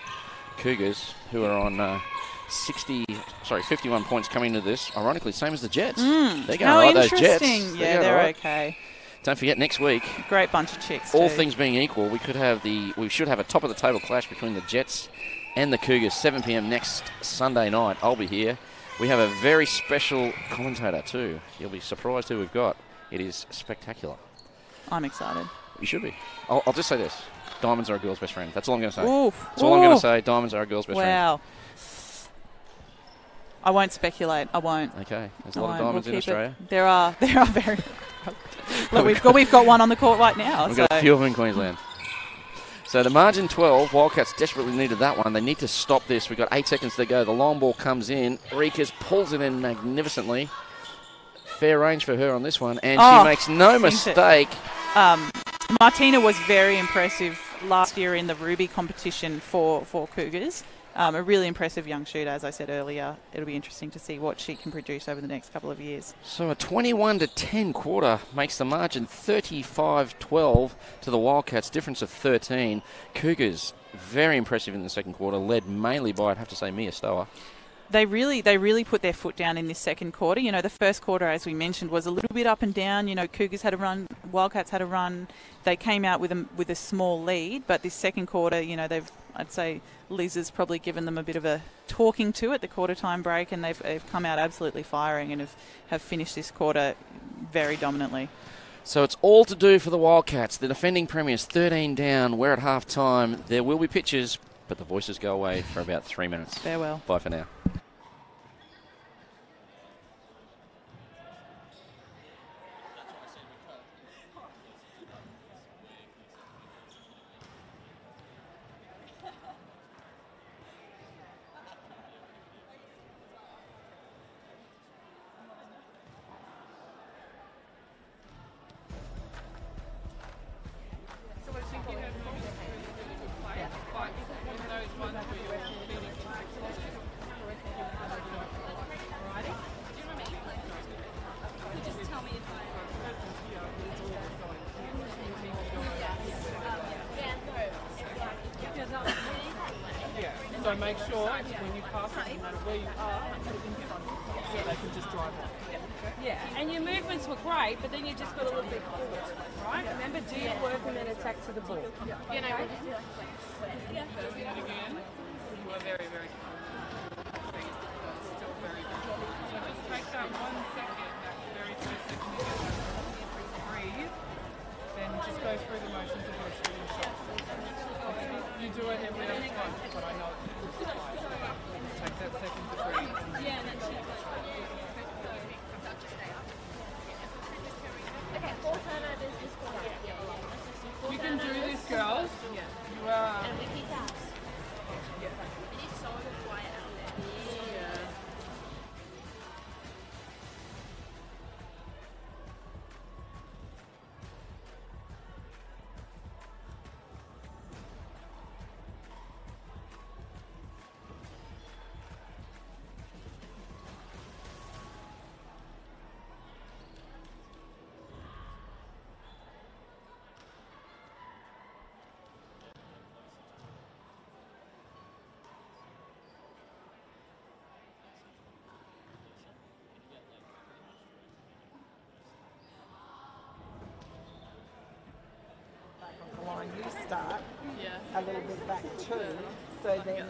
[SPEAKER 1] Cougars, who are on 51 points coming into this. Ironically, same as the Jets. They're going right, those Jets.
[SPEAKER 2] Yeah, they're
[SPEAKER 1] right.
[SPEAKER 2] okay.
[SPEAKER 1] Don't forget, next week,
[SPEAKER 2] great bunch of chicks.
[SPEAKER 1] All
[SPEAKER 2] too.
[SPEAKER 1] things being equal, we should have a top of the table clash between the Jets and the Cougars, 7 p.m. next Sunday night. I'll be here. We have a very special commentator too. You'll be surprised who we've got. It is spectacular.
[SPEAKER 2] I'm excited.
[SPEAKER 1] You should be. I'll just say this. Diamonds are a girl's best friend. That's all I'm going to say.
[SPEAKER 2] Oof.
[SPEAKER 1] That's all I'm going to say. Diamonds are a girl's best friend.
[SPEAKER 2] Wow. I won't speculate. I won't.
[SPEAKER 1] Okay. There's a lot of diamonds in Australia.
[SPEAKER 2] There are very... Look, we've got one on the court right now.
[SPEAKER 1] We've got a few of them in Queensland. So the margin 12, Wildcats desperately needed that one. They need to stop this. We've got 8 seconds to go. The long ball comes in. Rikas pulls it in magnificently. Fair range for her on this one. And she makes no mistake.
[SPEAKER 2] Martina was very impressive last year in the Ruby competition for Cougars. A really impressive young shooter, as I said earlier. It'll be interesting to see what she can produce over the next couple of years.
[SPEAKER 1] So a 21-10 quarter makes the margin 35-12 to the Wildcats, difference of 13. Cougars, very impressive in the second quarter, led mainly by, I'd have to say, Mia Stower.
[SPEAKER 2] They really put their foot down in this second quarter. You know, the first quarter, as we mentioned, was a little bit up and down. You know, Cougars had a run, Wildcats had a run. They came out with a small lead, but this second quarter, you know, I'd say Liz has probably given them a bit of a talking to at the quarter time break, and they've come out absolutely firing and have finished this quarter very dominantly.
[SPEAKER 1] So it's all to do for the Wildcats. The defending premiers 13 down. We're at half time. There will be pictures, but the voices go away for about 3 minutes.
[SPEAKER 2] Farewell.
[SPEAKER 1] Bye for now.
[SPEAKER 4] So make sure when you pass it, no matter where you are, put it in front of them so they can just drive on.
[SPEAKER 5] Yeah, and your movements were great, but then you just got a little bit forward, right? Remember, do your work and then attack to the ball.
[SPEAKER 4] Yeah.
[SPEAKER 5] You know,
[SPEAKER 4] First it again. You are very, very calm. Still very good. So just take that 1 second, that very first second to get that breathe. Then just go through the motions of your shooting shot. You do it every other time, but I know it's take that second to breathe.
[SPEAKER 5] yeah, and that's it.
[SPEAKER 6] Okay, 4 turnovers this quarter.
[SPEAKER 4] You can do this, girls. You are.
[SPEAKER 6] And we kick out. It is so quiet out there.
[SPEAKER 4] Yeah.
[SPEAKER 3] The line you start a little bit back too, so then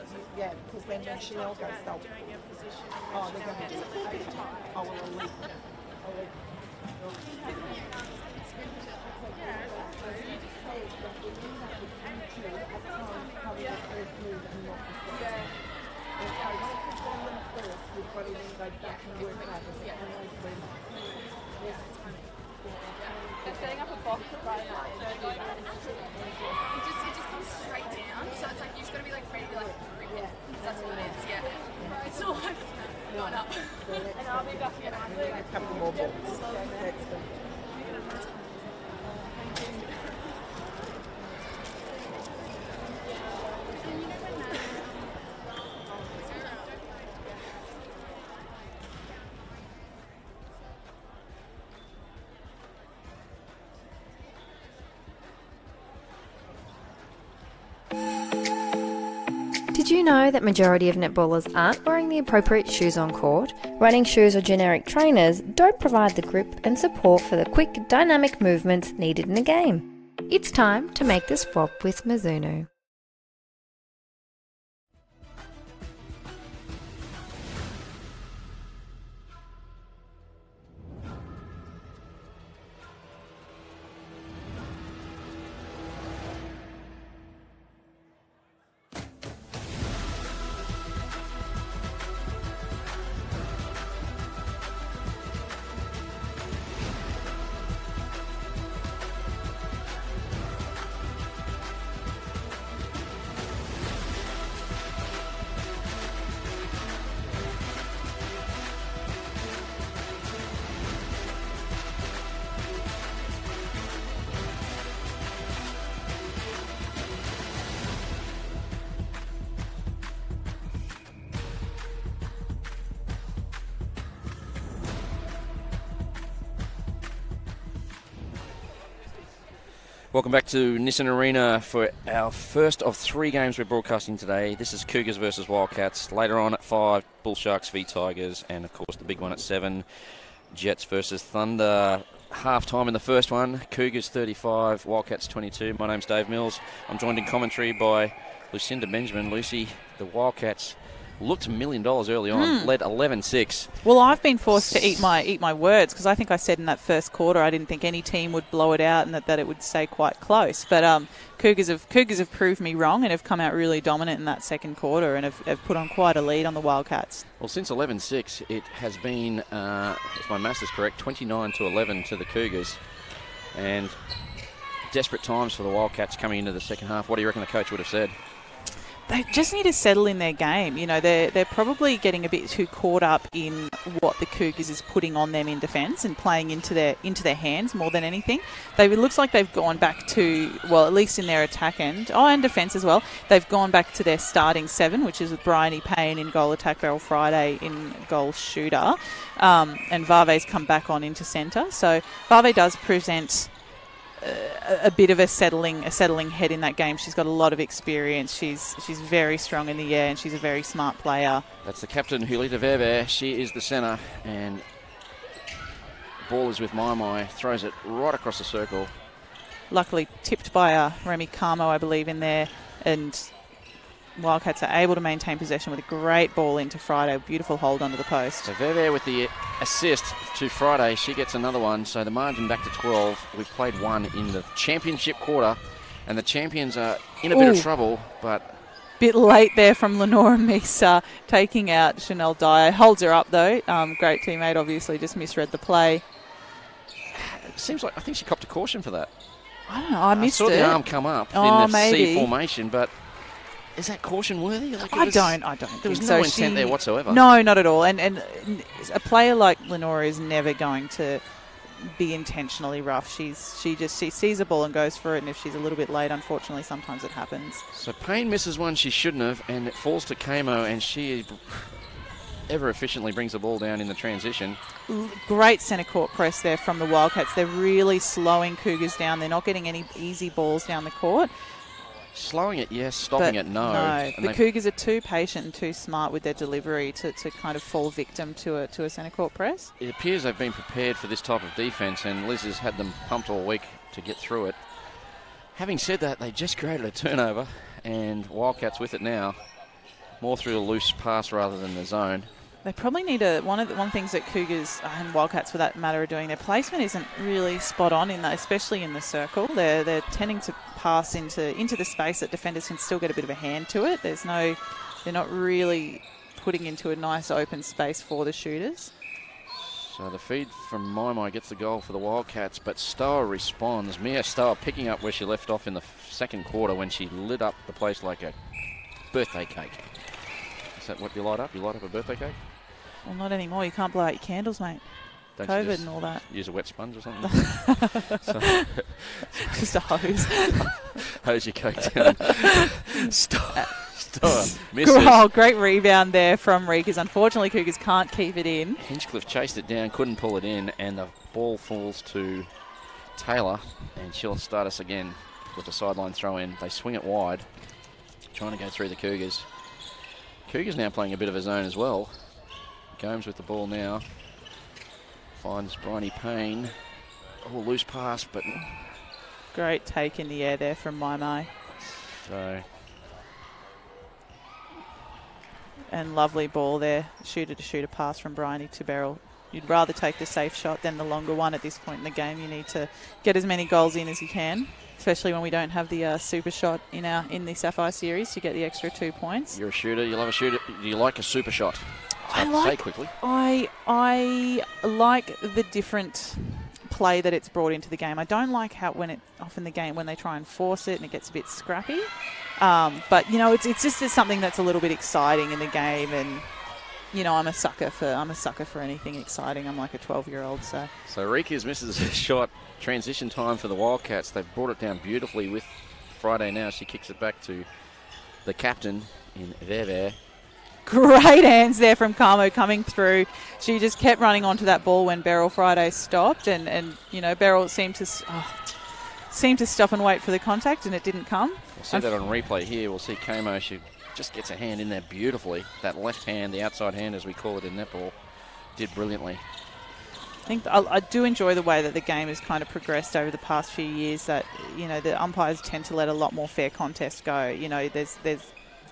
[SPEAKER 3] because then when Chanel goes, they'll oh, they're going to do it. Oh, well, I'll leave.
[SPEAKER 5] They're setting up a box right now.
[SPEAKER 6] It just comes straight down, so it's like you've got to be like ready to like rip it. That's what it is, yeah. It's not like going up.
[SPEAKER 5] And I'll be back again.
[SPEAKER 3] A couple more balls. That's good.
[SPEAKER 7] Did you know that majority of netballers aren't wearing the appropriate shoes on court? Running shoes or generic trainers don't provide the grip and support for the quick, dynamic movements needed in a game. It's time to make the swap with Mizuno.
[SPEAKER 1] Welcome back to Nissan Arena for our first of 3 games we're broadcasting today. This is Cougars versus Wildcats. Later on at 5, Bull Sharks v Tigers. And, of course, the big one at 7, Jets versus Thunder. Half-time in the first one, Cougars 35, Wildcats 22. My name's Dave Mills. I'm joined in commentary by Lucinda Benjamin. Lucy, the Wildcats looked $1 million early on, led 11-6.
[SPEAKER 2] Well, I've been forced to eat my words because I think I said in that first quarter I didn't think any team would blow it out and that it would stay quite close. But Cougars have proved me wrong and have come out really dominant in that second quarter and have put on quite a lead on the Wildcats.
[SPEAKER 1] Well, since 11-6, it has been, if my maths is correct, 29-11 to the Cougars. And desperate times for the Wildcats coming into the second half. What do you reckon the coach would have said?
[SPEAKER 2] They just need to settle in their game. You know, they're probably getting a bit too caught up in what the Cougars is putting on them in defence and playing into their hands more than anything. It looks like they've gone back to, well, at least in their attack end, and defence as well. They've gone back to their starting 7, which is with Bryony Payne in goal, attack Errol Friday in goal shooter, and Vave's come back on into centre. So Vave does present a bit of a settling head in that game. She's got a lot of experience. She's very strong in the air, and she's a very smart player.
[SPEAKER 1] That's the captain, Julita Verver. She is the centre, and ball is with Mai. Throws it right across the circle.
[SPEAKER 2] Luckily tipped by Remy Carmo, I believe, in there, and Wildcats are able to maintain possession with a great ball into Friday. Beautiful hold under the post.
[SPEAKER 1] So Verver with the assist to Friday. She gets another one. So the margin back to 12. We've played one in the championship quarter, and the champions are in a bit of trouble, but...
[SPEAKER 2] Bit late there from Lenora Misa taking out Chanel Dyer. Holds her up, though. Great teammate, obviously, just misread the play.
[SPEAKER 1] It seems like I think she copped a caution for that.
[SPEAKER 2] I don't know. I missed it.
[SPEAKER 1] I saw the arm come up in the C formation, but... Is that caution worthy? Like
[SPEAKER 2] I don't
[SPEAKER 1] There was
[SPEAKER 2] think
[SPEAKER 1] no
[SPEAKER 2] so.
[SPEAKER 1] intent there whatsoever.
[SPEAKER 2] No, not at all. And a player like Lenora is never going to be intentionally rough. She sees a ball and goes for it, and if she's a little bit late, unfortunately, sometimes it happens.
[SPEAKER 1] So Payne misses one she shouldn't have, and it falls to Kamo, and she ever efficiently brings the ball down in the transition.
[SPEAKER 2] Great centre court press there from the Wildcats. They're really slowing Cougars down. They're not getting any easy balls down the court.
[SPEAKER 1] Slowing it, yes. Stopping it, no.
[SPEAKER 2] The Cougars are too patient and too smart with their delivery to kind of fall victim to a centre court press.
[SPEAKER 1] It appears they've been prepared for this type of defence, and Liz has had them pumped all week to get through it. Having said that, they just created a turnover, and Wildcats with it now. More through a loose pass rather than the zone.
[SPEAKER 2] They probably need one of the things that Cougars and Wildcats, for that matter, are doing. Their placement isn't really spot on in that, especially in the circle. They're tending to pass into the space that defenders can still get a bit of a hand to it. They're not really putting into a nice open space for the shooters.
[SPEAKER 1] So the feed from Mai gets the goal for the Wildcats, but Stower responds. Mia Stower picking up where she left off in the second quarter when she lit up the place like a birthday cake. Is that what you light up? You light up a birthday cake?
[SPEAKER 2] Well, not anymore. You can't blow out your candles, mate.
[SPEAKER 1] Don't
[SPEAKER 2] COVID and all that.
[SPEAKER 1] Use a wet sponge or something?
[SPEAKER 2] Just a hose.
[SPEAKER 1] Hose your cake down. Stop. Misses.
[SPEAKER 2] Oh, great rebound there from Reekers. Unfortunately, Cougars can't keep it in.
[SPEAKER 1] Hinchcliffe chased it down, couldn't pull it in, and the ball falls to Taylor, and she'll start us again with a sideline throw in. They swing it wide, trying to go through the Cougars. Cougars now playing a bit of a zone as well. Gomes with the ball now. Finds Bryony Payne. Oh, loose pass, but...
[SPEAKER 2] Great take in the air there from Mai.
[SPEAKER 1] So...
[SPEAKER 2] And lovely ball there. Shooter-to-shooter pass from Bryony to Beryl. You'd rather take the safe shot than the longer one at this point in the game. You need to get as many goals in as you can, especially when we don't have the super shot in the Sapphire series to get the extra 2 points.
[SPEAKER 1] You're a shooter. You love a shooter. Do you like a super shot?
[SPEAKER 2] I like the different play that it's brought into the game. I don't like how when they try and force it and it gets a bit scrappy. But it's just something that's a little bit exciting in the game, and I'm a sucker for anything exciting. I'm like a 12-year-old. So
[SPEAKER 1] Reekers misses a shot. Transition time for the Wildcats. They've brought it down beautifully with Friday now. She kicks it back to the captain in Verver.
[SPEAKER 2] Great hands there from Carmo coming through. She just kept running onto that ball when Beryl Friday stopped, and Beryl seemed to stop and wait for the contact, and it didn't come.
[SPEAKER 1] We'll see that on replay here. We'll see Kamo. She just gets a hand in there beautifully. That left hand, the outside hand as we call it in netball, did brilliantly.
[SPEAKER 2] I think I do enjoy the way that the game has kind of progressed over the past few years, that the umpires tend to let a lot more fair contests go. There's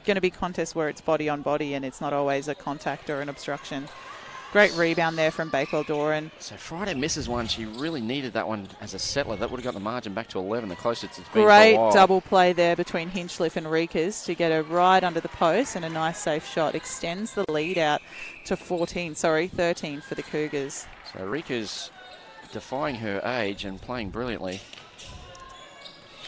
[SPEAKER 2] going to be contests where it's body on body and it's not always a contact or an obstruction. Great rebound there from Bakewell Doran.
[SPEAKER 1] So Friday misses one. She really needed that one as a settler. That would have got the margin back to 11, the closest it's been
[SPEAKER 2] Great
[SPEAKER 1] for a while.
[SPEAKER 2] double play there between Hinchcliffe and Reekers to get her right under the post, and a nice safe shot extends the lead out to 13 for the Cougars.
[SPEAKER 1] So Reekers defying her age and playing brilliantly.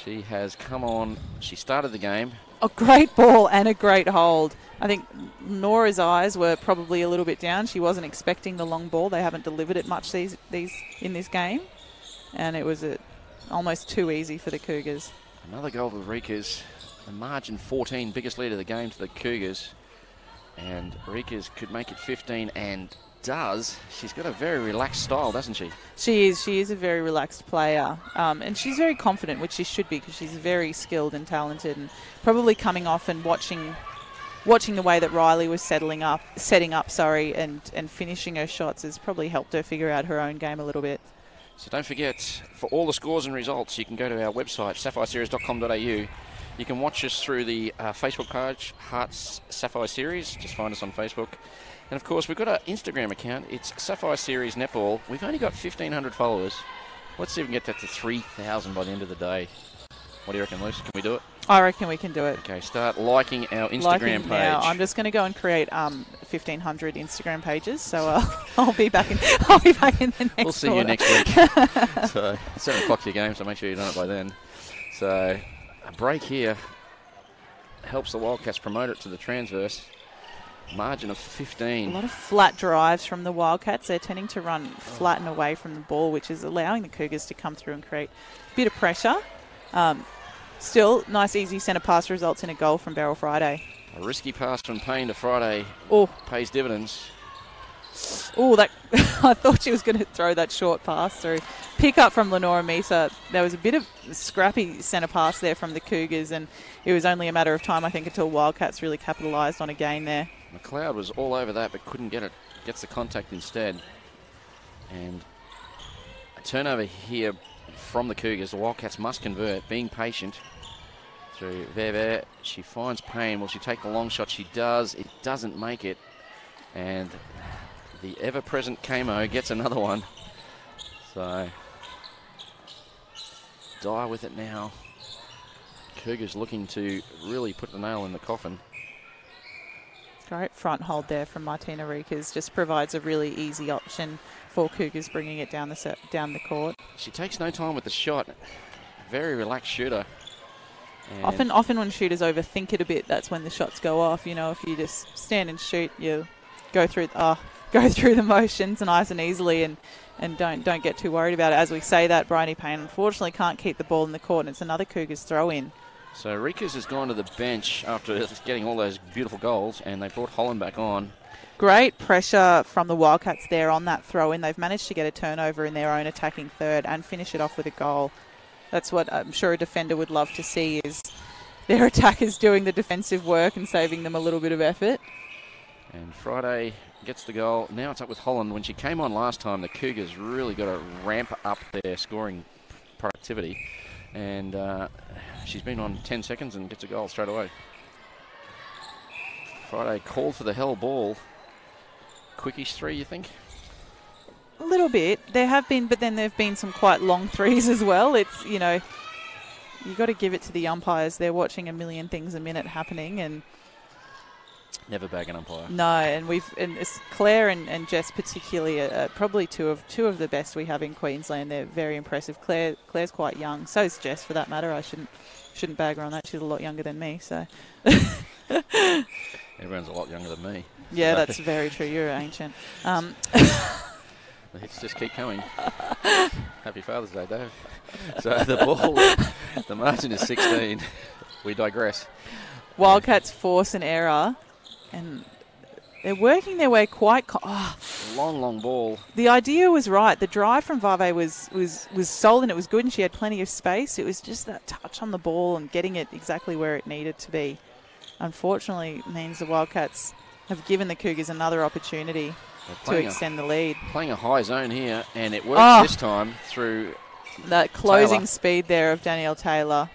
[SPEAKER 1] She has come on. She started the game.
[SPEAKER 2] A great ball and a great hold. I think Nora's eyes were probably a little bit down. She wasn't expecting the long ball. They haven't delivered it much in this game. And it was almost too easy for the Cougars.
[SPEAKER 1] Another goal for Reekers. The margin 14, biggest lead of the game to the Cougars. And Reekers could make it 15 and does. She's got a very relaxed style, doesn't she?
[SPEAKER 2] She is a very relaxed player, and she's very confident, which she should be, because she's very skilled and talented, and probably coming off and watching the way that Riley was setting up, and finishing her shots has probably helped her figure out her own game a little bit.
[SPEAKER 1] So don't forget, for all the scores and results, you can go to our website, sapphireseries.com.au. You can watch us through the Facebook page, HART Sapphire Series. Just find us on Facebook. And, of course, we've got our Instagram account. It's Sapphire Series Netball. We've only got 1,500 followers. Let's see if we can get that to 3,000 by the end of the day. What do you reckon, Luce? Can we do it?
[SPEAKER 2] I reckon we can do it.
[SPEAKER 1] Okay, start liking our Instagram page.
[SPEAKER 2] Now. I'm just going to go and create 1,500 Instagram pages, so I'll be back in the next
[SPEAKER 1] We'll see
[SPEAKER 2] quarter.
[SPEAKER 1] you next week. So 7 o'clock's your game, so make sure you've done it by then. So a break here helps the Wildcats promote it to the transverse. Margin of 15.
[SPEAKER 2] A lot of flat drives from the Wildcats. They're tending to run flat and away from the ball, which is allowing the Cougars to come through and create a bit of pressure. Still, nice easy centre pass results in a goal from Beryl Friday.
[SPEAKER 1] A risky pass from Payne to Friday pays dividends.
[SPEAKER 2] Oh, that I thought she was going to throw that short pass through. Pick up from Lenora Mesa. There was a bit of scrappy centre pass there from the Cougars, and it was only a matter of time, I think, until Wildcats really capitalised on a gain there.
[SPEAKER 1] McLeod was all over that, but couldn't get it. Gets the contact instead. And a turnover here from the Cougars. The Wildcats must convert, being patient. Through Veve, she finds Payne. Will she take the long shot? She does. It doesn't make it. And the ever-present Kamo gets another one. So, Dyer with it now. Cougars looking to really put the nail in the coffin.
[SPEAKER 2] Great front hold there from Martina Riekers. Just provides a really easy option for Cougars bringing it down the court.
[SPEAKER 1] She takes no time with the shot. Very relaxed shooter. And
[SPEAKER 2] Often when shooters overthink it a bit, that's when the shots go off. You know, if you just stand and shoot, you go through the motions nice and easily, and don't get too worried about it. As we say that, Bryony Payne unfortunately can't keep the ball in the court, and it's another Cougars throw in.
[SPEAKER 1] So Riekers has gone to the bench after getting all those beautiful goals, and they brought Holland back on.
[SPEAKER 2] Great pressure from the Wildcats there on that throw in. They've managed to get a turnover in their own attacking third and finish it off with a goal. That's what I'm sure a defender would love to see, is their attackers doing the defensive work and saving them a little bit of effort.
[SPEAKER 1] And Friday gets the goal. Now it's up with Holland. When she came on last time, the Cougars really got to ramp up their scoring productivity. And she's been on 10 seconds and gets a goal straight away. Friday called for the hell ball. Quickish 3, you think?
[SPEAKER 2] A little bit. There have been, but then there have been some quite long threes as well. It's, you know, you got to give it to the umpires. They're watching a million things a minute happening, and
[SPEAKER 1] never bag an umpire.
[SPEAKER 2] No, and it's Claire and Jess particularly are probably two of the best we have in Queensland. They're very impressive. Claire's quite young. So is Jess, for that matter. I shouldn't bag her on that. She's a lot younger than me. So
[SPEAKER 1] everyone's a lot younger than me.
[SPEAKER 2] Yeah, that's very true. You're ancient.
[SPEAKER 1] The hits just keep coming. Happy Father's Day, Dave. So the ball, the margin is 16. We digress.
[SPEAKER 2] Wildcats force an error, and they're working their way quite...
[SPEAKER 1] Long ball.
[SPEAKER 2] The idea was right. The drive from Vave was solid and it was good, and she had plenty of space. It was just that touch on the ball and getting it exactly where it needed to be. Unfortunately, it means the Wildcats have given the Cougars another opportunity to extend the lead.
[SPEAKER 1] Playing a high zone here, and it works this time through
[SPEAKER 2] that closing
[SPEAKER 1] Taylor.
[SPEAKER 2] Speed there of Danielle Taylor.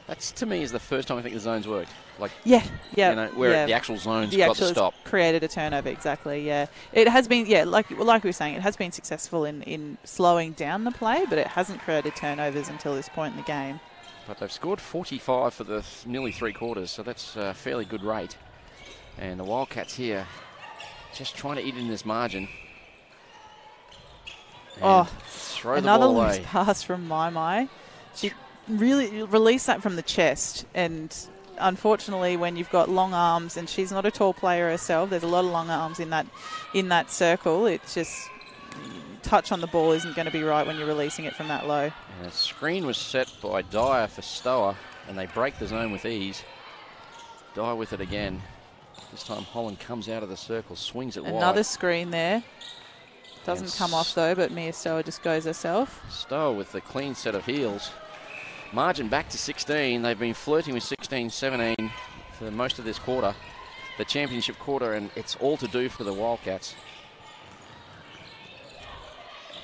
[SPEAKER 1] That's, to me, is the first time I think the zone's worked. Like,
[SPEAKER 2] yeah,
[SPEAKER 1] you know, where the actual zone's got to stop.
[SPEAKER 2] Created a turnover, exactly, yeah. It has been, like we were saying, it has been successful in slowing down the play, but it hasn't created turnovers until this point in the game.
[SPEAKER 1] But they've scored 45 for the nearly 3 quarters, so that's a fairly good rate. And the Wildcats here just trying to eat in this margin. And throw
[SPEAKER 2] another
[SPEAKER 1] the ball
[SPEAKER 2] loose
[SPEAKER 1] away.
[SPEAKER 2] pass from Mai. She really released that from the chest, and unfortunately when you've got long arms, and she's not a tall player herself, there's a lot of long arms in that circle, it's just touch on the ball isn't going to be right when you're releasing it from that low.
[SPEAKER 1] And a screen was set by Dyer for Stower, and they break the zone with ease. Dyer with it again. This time Holland comes out of the circle, swings it wide.
[SPEAKER 2] Another screen there. Doesn't come off though, but Mia Stower just goes herself.
[SPEAKER 1] Stower with the clean set of heels. Margin back to 16. They've been flirting with 16-17 for most of this quarter, the championship quarter, and it's all to do for the Wildcats.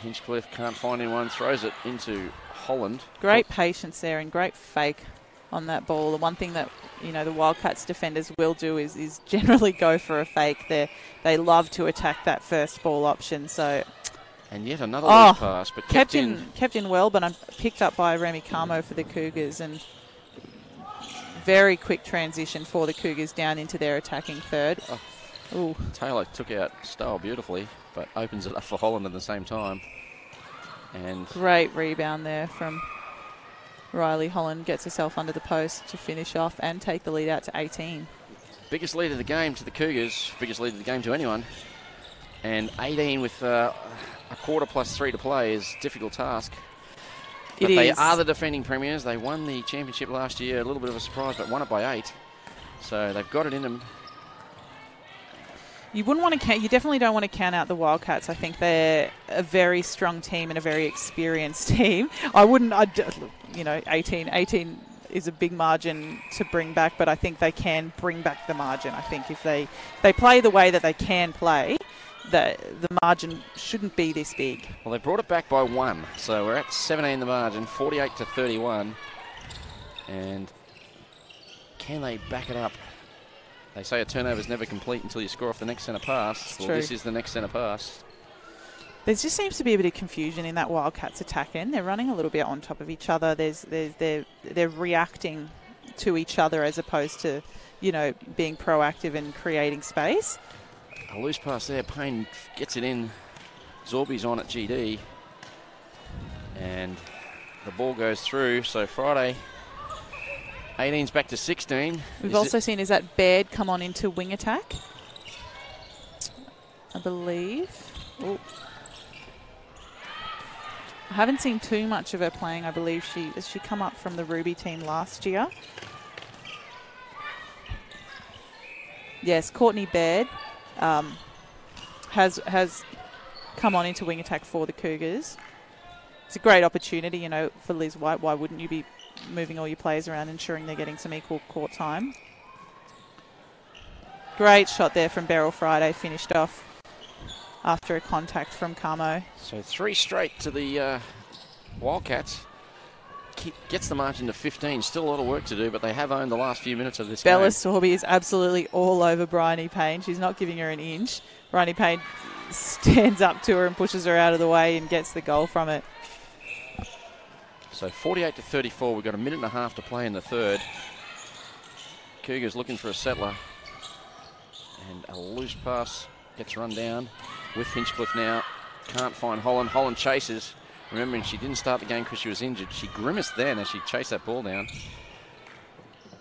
[SPEAKER 1] Hinchcliffe can't find anyone, throws it into Holland.
[SPEAKER 2] Great patience there and great fake on that ball. The one thing that, you know, the Wildcats defenders will do is generally go for a fake. They love to attack that first ball option. So,
[SPEAKER 1] and yet another loose pass, but kept
[SPEAKER 2] in well, but picked up by Remy Camo for the Cougars, and very quick transition for the Cougars down into their attacking third. Ooh.
[SPEAKER 1] Taylor took out Stowe beautifully, but opens it up for Holland at the same time. And
[SPEAKER 2] great rebound there from Riley. Holland gets herself under the post to finish off and take the lead out to 18.
[SPEAKER 1] Biggest lead of the game to the Cougars, biggest lead of the game to anyone. And 18 with a quarter plus 3 to play is a difficult task. But they are the defending premiers. They won the championship last year, a little bit of a surprise, but won it by 8. So they've got it in them.
[SPEAKER 2] You wouldn't want to. You definitely don't want to count out the Wildcats. I think they're a very strong team and a very experienced team. I wouldn't. You know, 18 is a big margin to bring back, but I think they can bring back the margin. I think if they play the way that they can play, the margin shouldn't be this big.
[SPEAKER 1] Well, they brought it back by 1, so we're at 17 the margin, 48-31. And can they back it up? They say a turnover is never complete until you score off the next centre pass. Well, this is the next centre pass.
[SPEAKER 2] There just seems to be a bit of confusion in that Wildcats attack end. They're running a little bit on top of each other. They're reacting to each other as opposed to, you know, being proactive and creating space.
[SPEAKER 1] A loose pass there. Payne gets it in. Zorby's on at GD. And the ball goes through. So Friday, 18's back to 16.
[SPEAKER 2] We've also seen, is that Baird come on into wing attack? I believe. Ooh. I haven't seen too much of her playing. I believe she come up from the Ruby team last year. Yes, Courtney Baird has come on into wing attack for the Cougars. It's a great opportunity, you know, for Liz White. Why wouldn't you be moving all your players around, ensuring they're getting some equal court time? Great shot there from Beryl Friday, finished off after a contact from Camo.
[SPEAKER 1] So 3 straight to the Wildcats. Gets the margin to 15. Still a lot of work to do, but they have owned the last few minutes of this game.
[SPEAKER 2] Bella Sorby is absolutely all over Bryony Payne. She's not giving her an inch. Bryony Payne stands up to her and pushes her out of the way and gets the goal from it.
[SPEAKER 1] So 48-34. We've got a minute and a half to play in the third. Cougars looking for a settler. And a loose pass gets run down with Hinchcliffe now. Can't find Holland. Holland chases. Remembering she didn't start the game because she was injured. She grimaced then as she chased that ball down.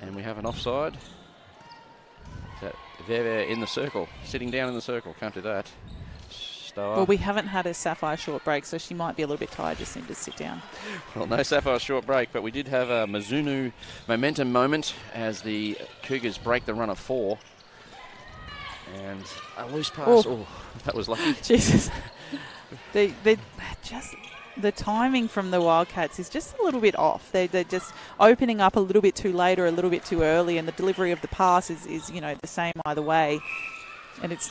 [SPEAKER 1] And we have an offside. They're in the circle, sitting down in the circle. Can't do that. Stower.
[SPEAKER 2] Well, we haven't had a Sapphire short break, so she might be a little bit tired. Just need to sit down.
[SPEAKER 1] Well, no Sapphire short break, but we did have a Mizuno momentum moment as the Cougars break the run of 4. And a loose pass. Oh, that was lucky.
[SPEAKER 2] Jesus. they just... The timing from the Wildcats is just a little bit off. They're just opening up a little bit too late or a little bit too early, and the delivery of the pass is you know, the same either way. And it's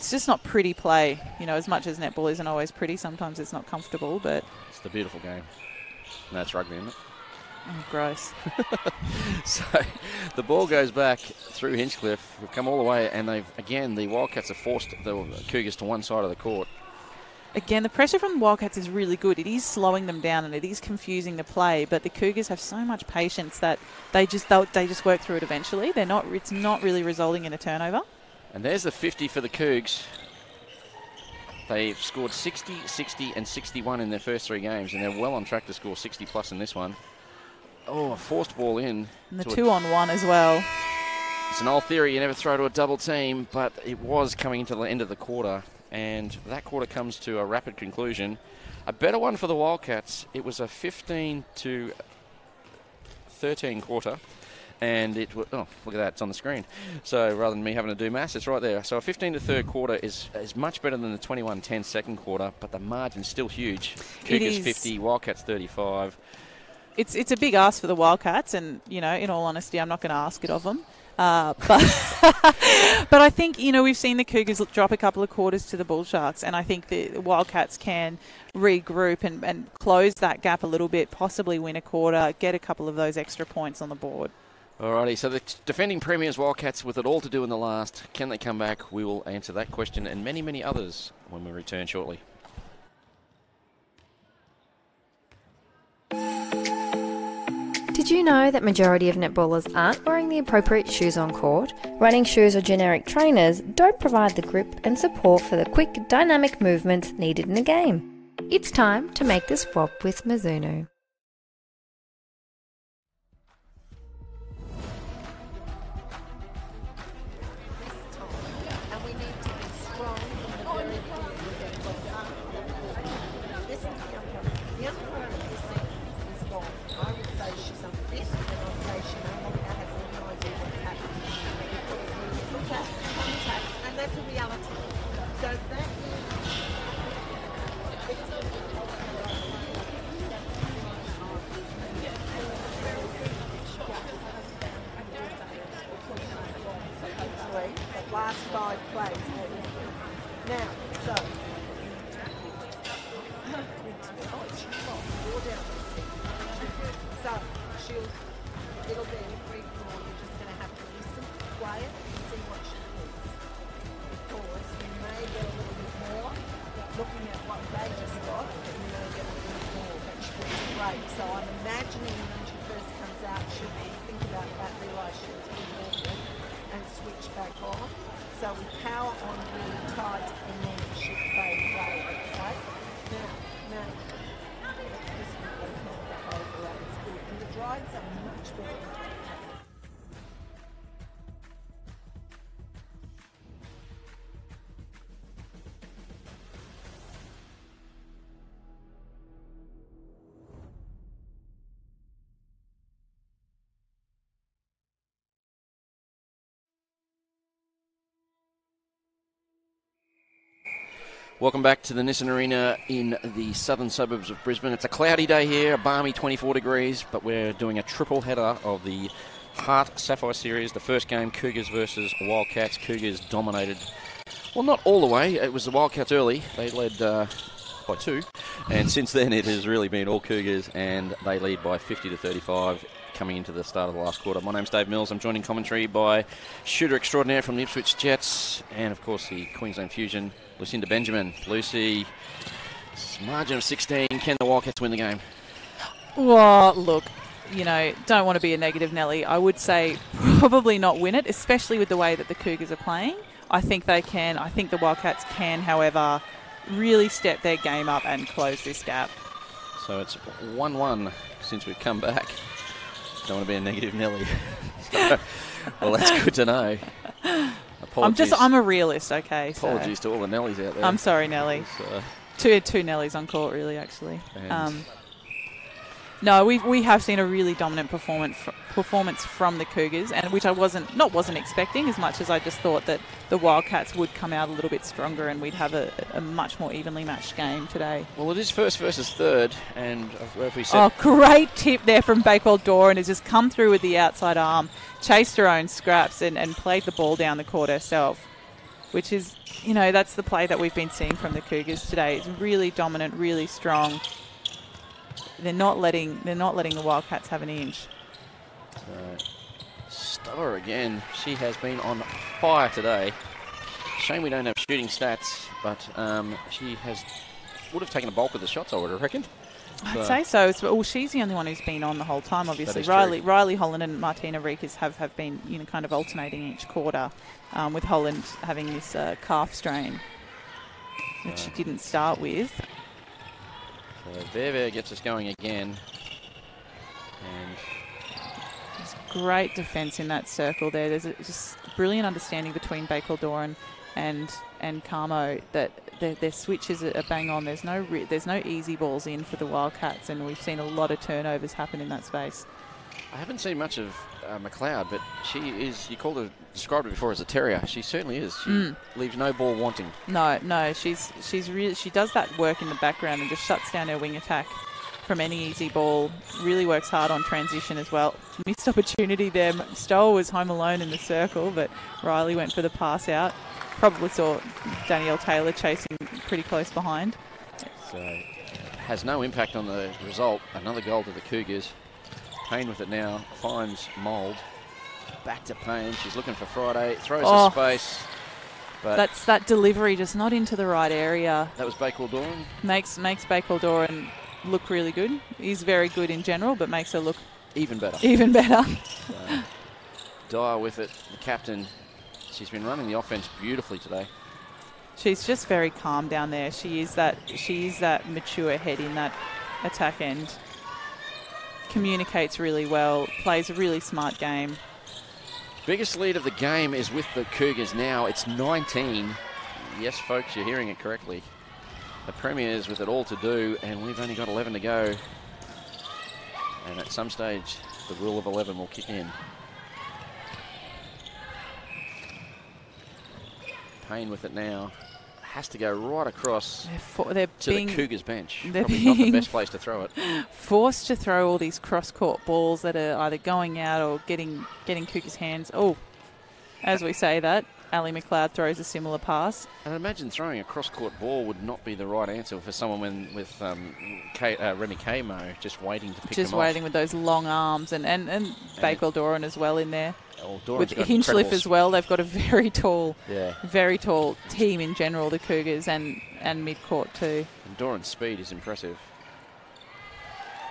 [SPEAKER 2] just not pretty play. You know, as much as netball isn't always pretty, sometimes it's not comfortable, but... It's
[SPEAKER 1] the beautiful game. And that's rugby, isn't it?
[SPEAKER 2] Oh, gross.
[SPEAKER 1] So the ball goes back through Hinchcliffe. We've come all the way, and the Wildcats have forced the Cougars to one side of the court.
[SPEAKER 2] Again, the pressure from the Wildcats is really good. It is slowing them down and it is confusing the play, but the Cougars have so much patience that they just work through it eventually. It's not really resulting in a turnover.
[SPEAKER 1] And there's the 50 for the Cougs. They've scored 60, 60 and 61 in their first 3 games, and they're well on track to score 60 plus in this one. Oh, a forced ball in.
[SPEAKER 2] And the 2-on-1 as well.
[SPEAKER 1] It's an old theory, you never throw to a double team, but it was coming into the end of the quarter. And that quarter comes to a rapid conclusion. A better one for the Wildcats. It was a 15-13 quarter. and it was, oh, look at that, it's on the screen. So rather than me having to do maths, it's right there. So a 15 to third quarter is much better than the 21-10 second quarter, but the margin's still huge. Cougars 50, Wildcats 35.
[SPEAKER 2] It's a big ask for the Wildcats, and, you know, in all honesty, I'm not going to ask it of them. But but I think, you know, we've seen the Cougars drop a couple of quarters to the Bull Sharks, and I think the Wildcats can regroup and close that gap a little bit, possibly win a quarter, get a couple of those extra points on the board.
[SPEAKER 1] Alrighty, so the defending premiers Wildcats with it all to do in the last. Can they come back? We will answer that question and many, many others when we return shortly.
[SPEAKER 7] Did you know that majority of netballers aren't wearing the appropriate shoes on court? Running shoes or generic trainers don't provide the grip and support for the quick, dynamic movements needed in a game. It's time to make the swap with Mizuno.
[SPEAKER 3] And we need to be strong in the very beginning. This is the umpire of this thing is gone. I would say she's unfit, and I'd say she no longer has any idea what's happening. Because we look at contact, and that's a reality. So that the last 5 plays. Now, so it'll be a free floor. You're just going to have to listen, quiet, and see what she thinks. Because you may get a little bit more, looking at what they just got, but you may get a little bit more, but she was great. So I'm imagining when she first comes out, she'll think about that, realise she'll be moving and switch back on. So we power on really tight, and then she fade away, okay? Now, let's just get those hands up over that. It's good. And the drives are much better.
[SPEAKER 1] Welcome back to the Nissan Arena in the southern suburbs of Brisbane. It's a cloudy day here, a balmy 24 degrees, but we're doing a triple header of the HART Sapphire series. The first game, Cougars versus Wildcats. Cougars dominated, well, not all the way. It was the Wildcats early. They led by 2, and since then it has really been all Cougars, and they lead by 50 to 35 coming into the start of the last quarter. My name's Dave Mills. I'm joined in commentary by shooter extraordinaire from the Ipswich Jets, and of course the Queensland Fusion, Lucinda Benjamin. Lucy, margin of 16. Can the Wildcats win the game?
[SPEAKER 2] Well, look, you know, don't want to be a negative Nelly. I would say probably not win it, especially with the way that the Cougars are playing. I think they can. I think the Wildcats can, however, really step their game up and close this gap.
[SPEAKER 1] So it's 1-1 since we've come back. Don't want to be a negative Nelly. Well, that's good to know. Apologies.
[SPEAKER 2] I'm a realist, okay.
[SPEAKER 1] Apologies to all the Nellies out there.
[SPEAKER 2] I'm sorry, Nelly. Two Nellies on court, really, actually. No, we have seen a really dominant performance from the Cougars, and which I wasn't expecting, as much as I just thought that the Wildcats would come out a little bit stronger and we'd have a much more evenly matched game today.
[SPEAKER 1] Well, it is first versus third, and if we said...
[SPEAKER 2] Oh, great tip there from Bakewell Doran, has just come through with the outside arm, chased her own scraps and played the ball down the court herself, which is, you know, that's the play that we've been seeing from the Cougars today. It's really dominant, really strong. They're not letting the Wildcats have an inch.
[SPEAKER 1] Stower again. She has been on fire today. Shame we don't have shooting stats, but she would have taken a bulk of the shots, I would have reckoned.
[SPEAKER 2] I'd say so. Well, she's the only one who's been on the whole time, obviously. Riley Holland and Martina Rikas have been, you know, kind of alternating each quarter, with Holland having this calf strain that she didn't start with.
[SPEAKER 1] So Verver gets us going again. And
[SPEAKER 2] there's great defence in that circle there. There's just brilliant understanding between Bakewell Doran and Carmo that their switches are bang on. There's no easy balls in for the Wildcats, and we've seen a lot of turnovers happen in that space.
[SPEAKER 1] I haven't seen much of McLeod, but she is, described her before as a terrier. She certainly is. She leaves no ball wanting.
[SPEAKER 2] No, she's really, she does that work in the background and just shuts down her wing attack from any easy ball. Really works hard on transition as well. Missed opportunity there. Stoll was home alone in the circle, but Riley went for the pass out. Probably saw Danielle Taylor chasing pretty close behind.
[SPEAKER 1] So has no impact on the result. Another goal to the Cougars. Payne with it now, finds Mould. Back to Payne. She's looking for Friday. Throws a space. But
[SPEAKER 2] that's that delivery, just not into the right area.
[SPEAKER 1] That was Bakewell Doran.
[SPEAKER 2] Makes Bakewell Doran look really good. He's very good in general, but makes her look
[SPEAKER 1] even better. So, Dyer with it. The captain. She's been running the offense beautifully today.
[SPEAKER 2] She's just very calm down there. She is that mature head in that attack end. Communicates really well, plays a really smart game.
[SPEAKER 1] Biggest lead of the game is with the Cougars now. It's 19. Yes, folks, you're hearing it correctly. The Premiers with it all to do, and we've only got 11 to go. And at some stage, the rule of 11 will kick in. Payne with it now. Has to go right across to the Cougars bench. Probably not the best place to throw it.
[SPEAKER 2] Forced to throw all these cross-court balls that are either going out or getting Cougars' hands. Oh, as we say that, Ali McLeod throws a similar pass.
[SPEAKER 1] And I imagine throwing a cross-court ball would not be the right answer for someone with Remy Kamo just waiting to pick them off.
[SPEAKER 2] Just waiting with those long arms and Bakewell Doran as well in there. With Hinchliffe as well, they've got a very tall team in general, the Cougars, and mid-court too.
[SPEAKER 1] And Doran's speed is impressive.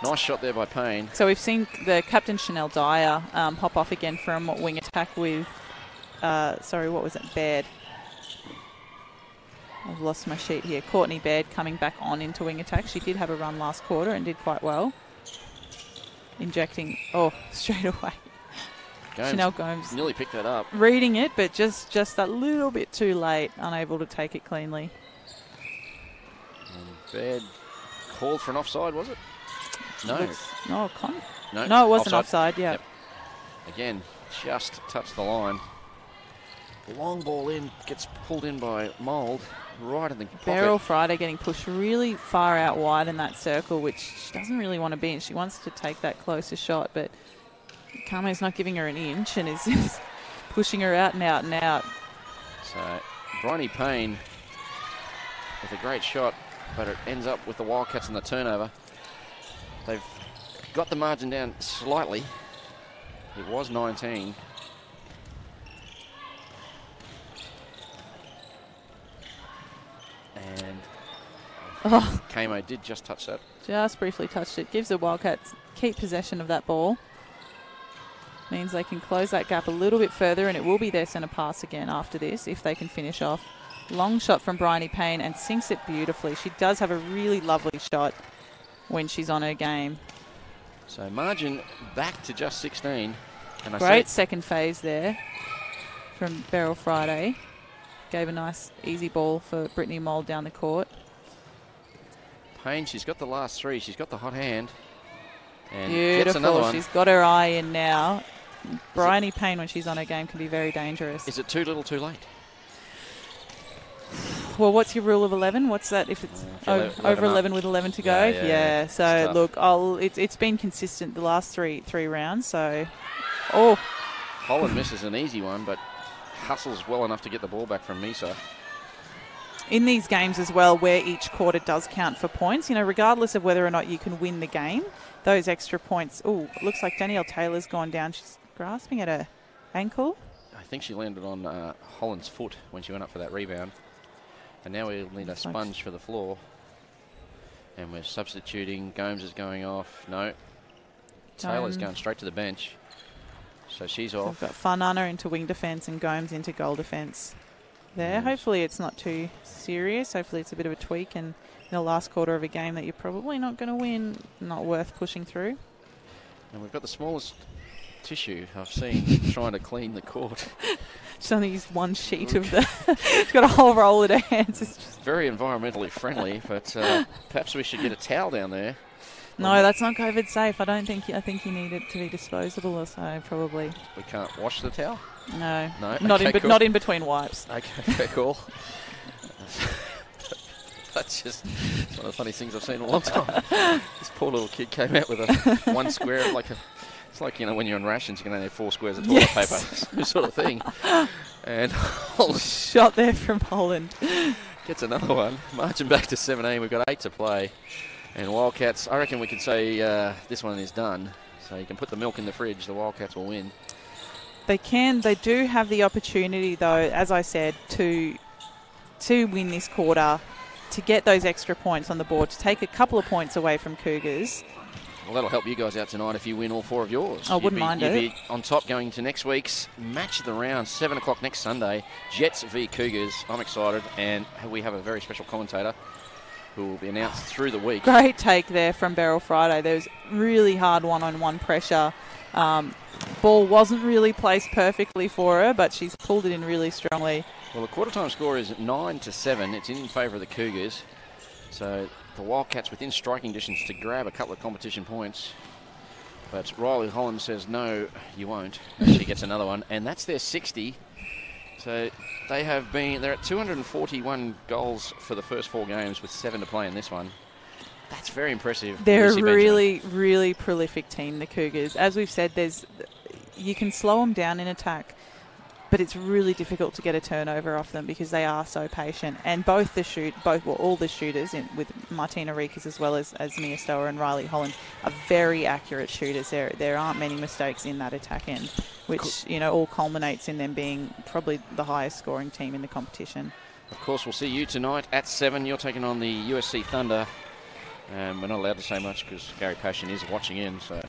[SPEAKER 1] Nice shot there by Payne.
[SPEAKER 2] So we've seen the captain Chanel Dyer hop off again from wing attack with, what was it, Baird. I've lost my sheet here. Courtney Baird coming back on into wing attack. She did have a run last quarter and did quite well. Injecting, straight away. Chanel Gomes
[SPEAKER 1] nearly picked that up.
[SPEAKER 2] Reading it, but just a little bit too late, unable to take it cleanly.
[SPEAKER 1] And Baird called for an offside, was it? No.
[SPEAKER 2] No, it wasn't offside, yeah.
[SPEAKER 1] Yep. Again, just touched the line. Long ball in, gets pulled in by Mould, right in the pocket.
[SPEAKER 2] Beryl Friday getting pushed really far out wide in that circle, which she doesn't really want to be in. She wants to take that closer shot, but Carmen's not giving her an inch and is pushing her out and out and out.
[SPEAKER 1] So, Bryony Payne with a great shot, but it ends up with the Wildcats in the turnover. They've got the margin down slightly. It was 19. And Kamo did just touch that.
[SPEAKER 2] Just briefly touched it. Gives the Wildcats keep possession of that ball. Means they can close that gap a little bit further, and it will be their centre pass again after this if they can finish off. Long shot from Bryony Payne and sinks it beautifully. She does have a really lovely shot when she's on her game.
[SPEAKER 1] So margin back to just 16. And
[SPEAKER 2] Great second phase there from Beryl Friday. Gave a nice easy ball for Brittany Mould down the court.
[SPEAKER 1] Payne, she's got the last three. She's got the hot hand. And
[SPEAKER 2] beautiful.
[SPEAKER 1] Gets another one.
[SPEAKER 2] She's got her eye in now. Bryony Payne, when she's on her game, can be very dangerous.
[SPEAKER 1] Is it too little, too late?
[SPEAKER 2] Well, what's your rule of 11? What's that if it's over 11 with 11 to go? Yeah. So, look, it's been consistent the last three rounds. So,
[SPEAKER 1] Holland misses an easy one, but hustles well enough to get the ball back from Misa.
[SPEAKER 2] In these games as well, where each quarter does count for points, regardless of whether or not you can win the game, those extra points. Looks like Danielle Taylor's gone down. She's grasping at her ankle.
[SPEAKER 1] I think she landed on Holland's foot when she went up for that rebound. And now we'll need a sponge for the floor. And we're substituting. Gomes is going off. No. Taylor's going straight to the bench. So she's off.
[SPEAKER 2] We've got Farnana into wing defence and Gomes into goal defence there. Yes. Hopefully it's not too serious. Hopefully it's a bit of a tweak and in the last quarter of a game that you're probably not going to win, not worth pushing through.
[SPEAKER 1] And we've got the smallest tissue I've seen trying to clean the court.
[SPEAKER 2] She's only used one sheet of the... She's got a whole roll in her hands. It's
[SPEAKER 1] just very environmentally friendly, but perhaps we should get a towel down there.
[SPEAKER 2] No, that's not COVID safe. I think you need it to be disposable or so, probably.
[SPEAKER 1] We can't wash the towel?
[SPEAKER 2] No.
[SPEAKER 1] No?
[SPEAKER 2] Not
[SPEAKER 1] Okay,
[SPEAKER 2] in
[SPEAKER 1] cool.
[SPEAKER 2] not in between wipes.
[SPEAKER 1] Okay, cool. That's just it's one of the funniest things I've seen in a long time. This poor little kid came out with a one square, it's like, when you're on rations, you can only have 4 squares of toilet paper, sort of thing. And
[SPEAKER 2] shot there from Holland.
[SPEAKER 1] Gets another one. Marching back to 17. We've got 8 to play. And Wildcats, I reckon we could say this one is done. So you can put the milk in the fridge. The Wildcats will win.
[SPEAKER 2] They can. They do have the opportunity, though, as I said, to win this quarter, to get those extra points on the board, to take a couple of points away from Cougars.
[SPEAKER 1] Well, that'll help you guys out tonight if you win all 4 of yours.
[SPEAKER 2] I wouldn't mind it.
[SPEAKER 1] You'd be on top going to next week's match of the round, 7 o'clock next Sunday. Jets v Cougars. I'm excited, and we have a very special commentator who will be announced through the week.
[SPEAKER 2] Great take there from Beryl Friday. There was really hard one-on-one pressure. Ball wasn't really placed perfectly for her, but she's pulled it in really strongly.
[SPEAKER 1] Well, the quarter-time score is 9-7. It's in favour of the Cougars. So the Wildcats within striking distance to grab a couple of competition points. But Riley Holland says, no, you won't. And she gets another one. And that's their 60. So they're at 241 goals for the first 4 games with 7 to play in this one. That's very impressive.
[SPEAKER 2] They're
[SPEAKER 1] Lucy
[SPEAKER 2] a
[SPEAKER 1] Benjamin.
[SPEAKER 2] really, really prolific team, the Cougars. As we've said, you can slow them down in attack, but it's really difficult to get a turnover off them because they are so patient. And all the shooters, with Martina Rikas as well as Mia Stower and Riley Holland, are very accurate shooters. There aren't many mistakes in that attack end, which all culminates in them being probably the highest scoring team in the competition.
[SPEAKER 1] Of course, we'll see you tonight at 7. You're taking on the USC Thunder. We're not allowed to say much because Gary Passion is watching in. So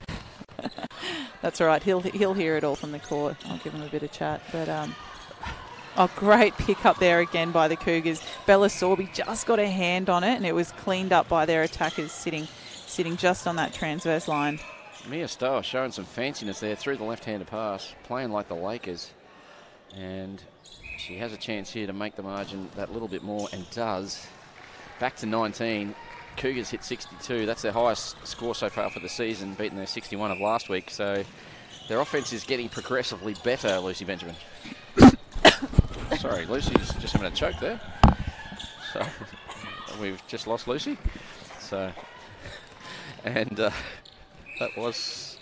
[SPEAKER 2] that's all right. He'll hear it all from the court. I'll give him a bit of chat. But great pick up there again by the Cougars. Bella Sorby just got a hand on it, and it was cleaned up by their attackers sitting just on that transverse line.
[SPEAKER 1] Mia Stower showing some fanciness there through the left-handed pass, playing like the Lakers, and she has a chance here to make the margin that little bit more, and does. Back to 19. Cougars hit 62. That's their highest score so far for the season, beating their 61 of last week. So their offense is getting progressively better, Lucy Benjamin. Sorry, Lucy's just having a choke there. So we've just lost Lucy. So, and that was...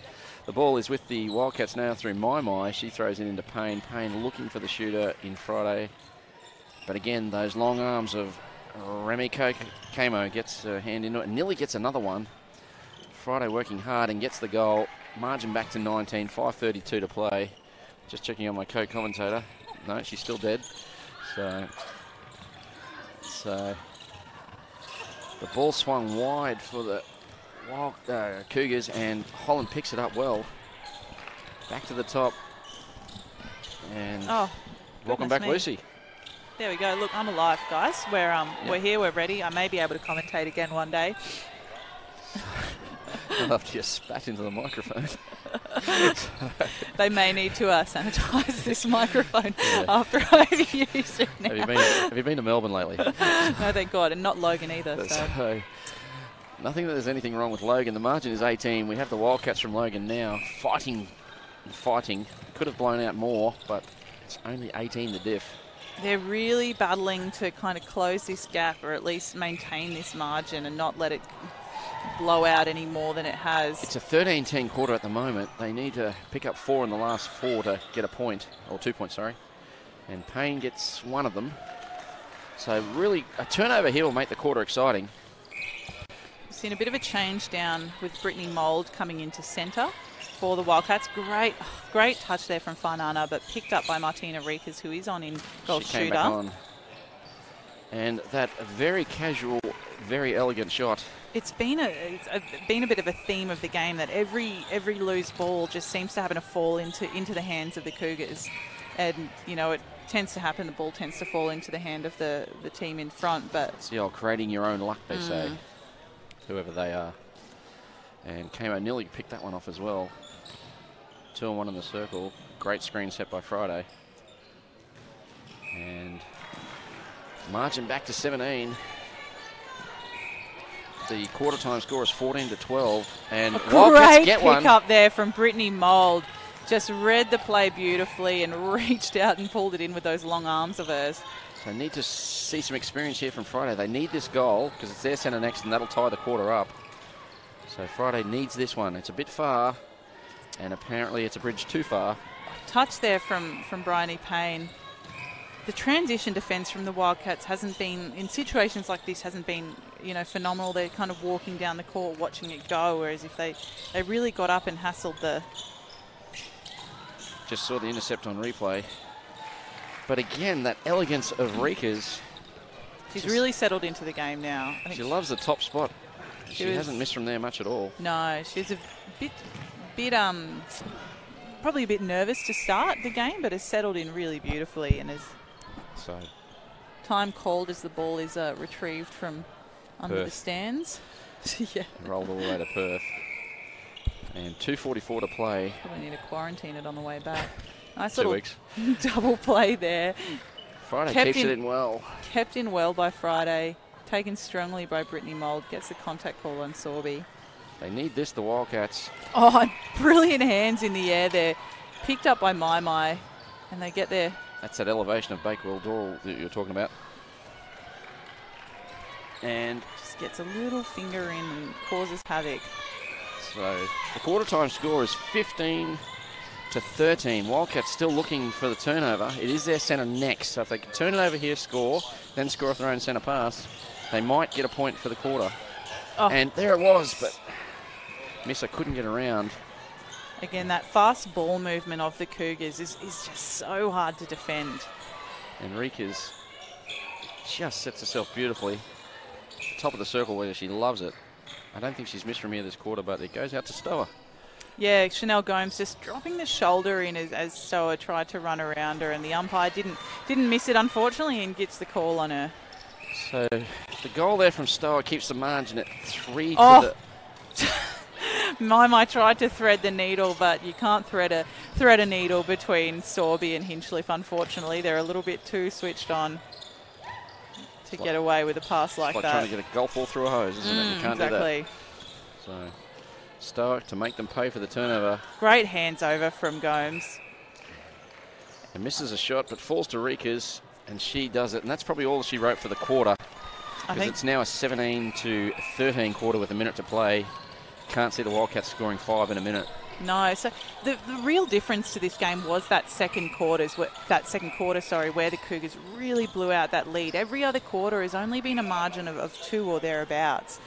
[SPEAKER 1] The ball is with the Wildcats now through My. She throws it into Payne. Payne looking for the shooter in Friday. But again, those long arms of Remy Camo gets her hand into it and nearly gets another one. Friday working hard and gets the goal. Margin back to 19, 5:32 to play. Just checking on my co-commentator. No, she's still dead. So the ball swung wide for the Cougars, and Holland picks it up well. Back to the top. And welcome back, Lucy.
[SPEAKER 2] There we go. Look, I'm alive, guys. We're here, we're ready. I may be able to commentate again one day.
[SPEAKER 1] I'll have to just spat into the microphone.
[SPEAKER 2] They may need to sanitise this microphone after I've used it now.
[SPEAKER 1] Have you been to Melbourne lately?
[SPEAKER 2] No, thank God, and not Logan either.
[SPEAKER 1] So, nothing that there's anything wrong with Logan. The margin is 18. We have the Wildcats from Logan now fighting. Could have blown out more, but it's only 18 to diff.
[SPEAKER 2] They're really battling to kind of close this gap, or at least maintain this margin and not let it blow out any more than it has.
[SPEAKER 1] It's a 13-10 quarter at the moment. They need to pick up 4 in the last 4 to get a point, or 2 points, sorry. And Payne gets one of them. So really, a turnover here will make the quarter exciting.
[SPEAKER 2] We've seen a bit of a change down with Brittany Mould coming into centre for the Wildcats. Great touch there from Farnana, but picked up by Martina Rikas, who is on in goal
[SPEAKER 1] she came
[SPEAKER 2] shooter.
[SPEAKER 1] Back on. And that very casual, very elegant shot.
[SPEAKER 2] It's been a bit of a theme of the game that every loose ball just seems to happen to fall into the hands of the Cougars, and it tends to happen. The ball tends to fall into the hand of the team in front. But
[SPEAKER 1] it's the old creating your own luck, they say, whoever they are. And Camo nearly picked that one off as well. 2-1 in the circle. Great screen set by Friday. And margin back to 17. The quarter time score is 14-12, and
[SPEAKER 2] A
[SPEAKER 1] Wildcats
[SPEAKER 2] great
[SPEAKER 1] get
[SPEAKER 2] pick
[SPEAKER 1] one.
[SPEAKER 2] up there from Brittany Mould. Just read the play beautifully and reached out and pulled it in with those long arms of hers.
[SPEAKER 1] They need to see some experience here from Friday. They need this goal because it's their centre next, and that'll tie the quarter up. So Friday needs this one. It's a bit far, and apparently it's a bridge too far.
[SPEAKER 2] Touch there from Bryony Payne. The transition defence from the Wildcats hasn't been, in situations like this, hasn't been, phenomenal. They're kind of walking down the court, watching it go, whereas if they really got up and hassled the...
[SPEAKER 1] Just saw the intercept on replay. But again, that elegance of Rika's.
[SPEAKER 2] She's really settled into the game now. I think
[SPEAKER 1] she loves the top spot. She
[SPEAKER 2] was,
[SPEAKER 1] hasn't missed from there much at all.
[SPEAKER 2] No, she's a bit probably a bit nervous to start the game, but has settled in really beautifully and has time called as the ball is retrieved from under the stands. Yeah.
[SPEAKER 1] Rolled all the way to Perth. And 2:44 to play.
[SPEAKER 2] Probably need to quarantine it on the way back. Nice
[SPEAKER 1] 2
[SPEAKER 2] little
[SPEAKER 1] weeks.
[SPEAKER 2] double play there.
[SPEAKER 1] Friday keeps it in well.
[SPEAKER 2] Kept in well by Friday. Taken strongly by Brittany Mould. Gets the contact call on Sorby.
[SPEAKER 1] They need this, the Wildcats.
[SPEAKER 2] Oh, brilliant hands in the air there. Picked up by Mai. And they get there.
[SPEAKER 1] That's that elevation of Bakewell Doral that you're talking about. And
[SPEAKER 2] just gets a little finger in and causes havoc.
[SPEAKER 1] So the quarter time score is 15-13. Wildcats still looking for the turnover. It is their centre next. So if they can turn it over here, score, then score off their own centre pass, they might get a point for the quarter. Oh. And there it was, but Missa couldn't get around.
[SPEAKER 2] Again, that fast ball movement of the Cougars is just so hard to defend.
[SPEAKER 1] Enriquez just sets herself beautifully. Top of the circle where she loves it. I don't think she's missed from here this quarter, but it goes out to Stower.
[SPEAKER 2] Yeah, Chanel Gomes just dropping the shoulder in as Stower tried to run around her, and the umpire didn't miss it, unfortunately, and gets the call on her.
[SPEAKER 1] So the goal there from Stower keeps the margin at 3
[SPEAKER 2] to the... Mai tried to thread the needle, but you can't thread a needle between Sorby and Hinchliffe, unfortunately. They're a little bit too switched on to get away with a pass like that.
[SPEAKER 1] It's like trying to get a golf ball through a hose, isn't it? You can't do that. So Stoic to make them pay for the turnover.
[SPEAKER 2] Great hands over from Gomes.
[SPEAKER 1] And misses a shot, but falls to Rika's, and she does it. And that's probably all she wrote for the quarter. Because it's now a 17-13 quarter with a minute to play. Can't see the Wildcats scoring 5 in a minute.
[SPEAKER 2] No, so the real difference to this game was that second quarter, where the Cougars really blew out that lead. Every other quarter has only been a margin of 2 or thereabouts.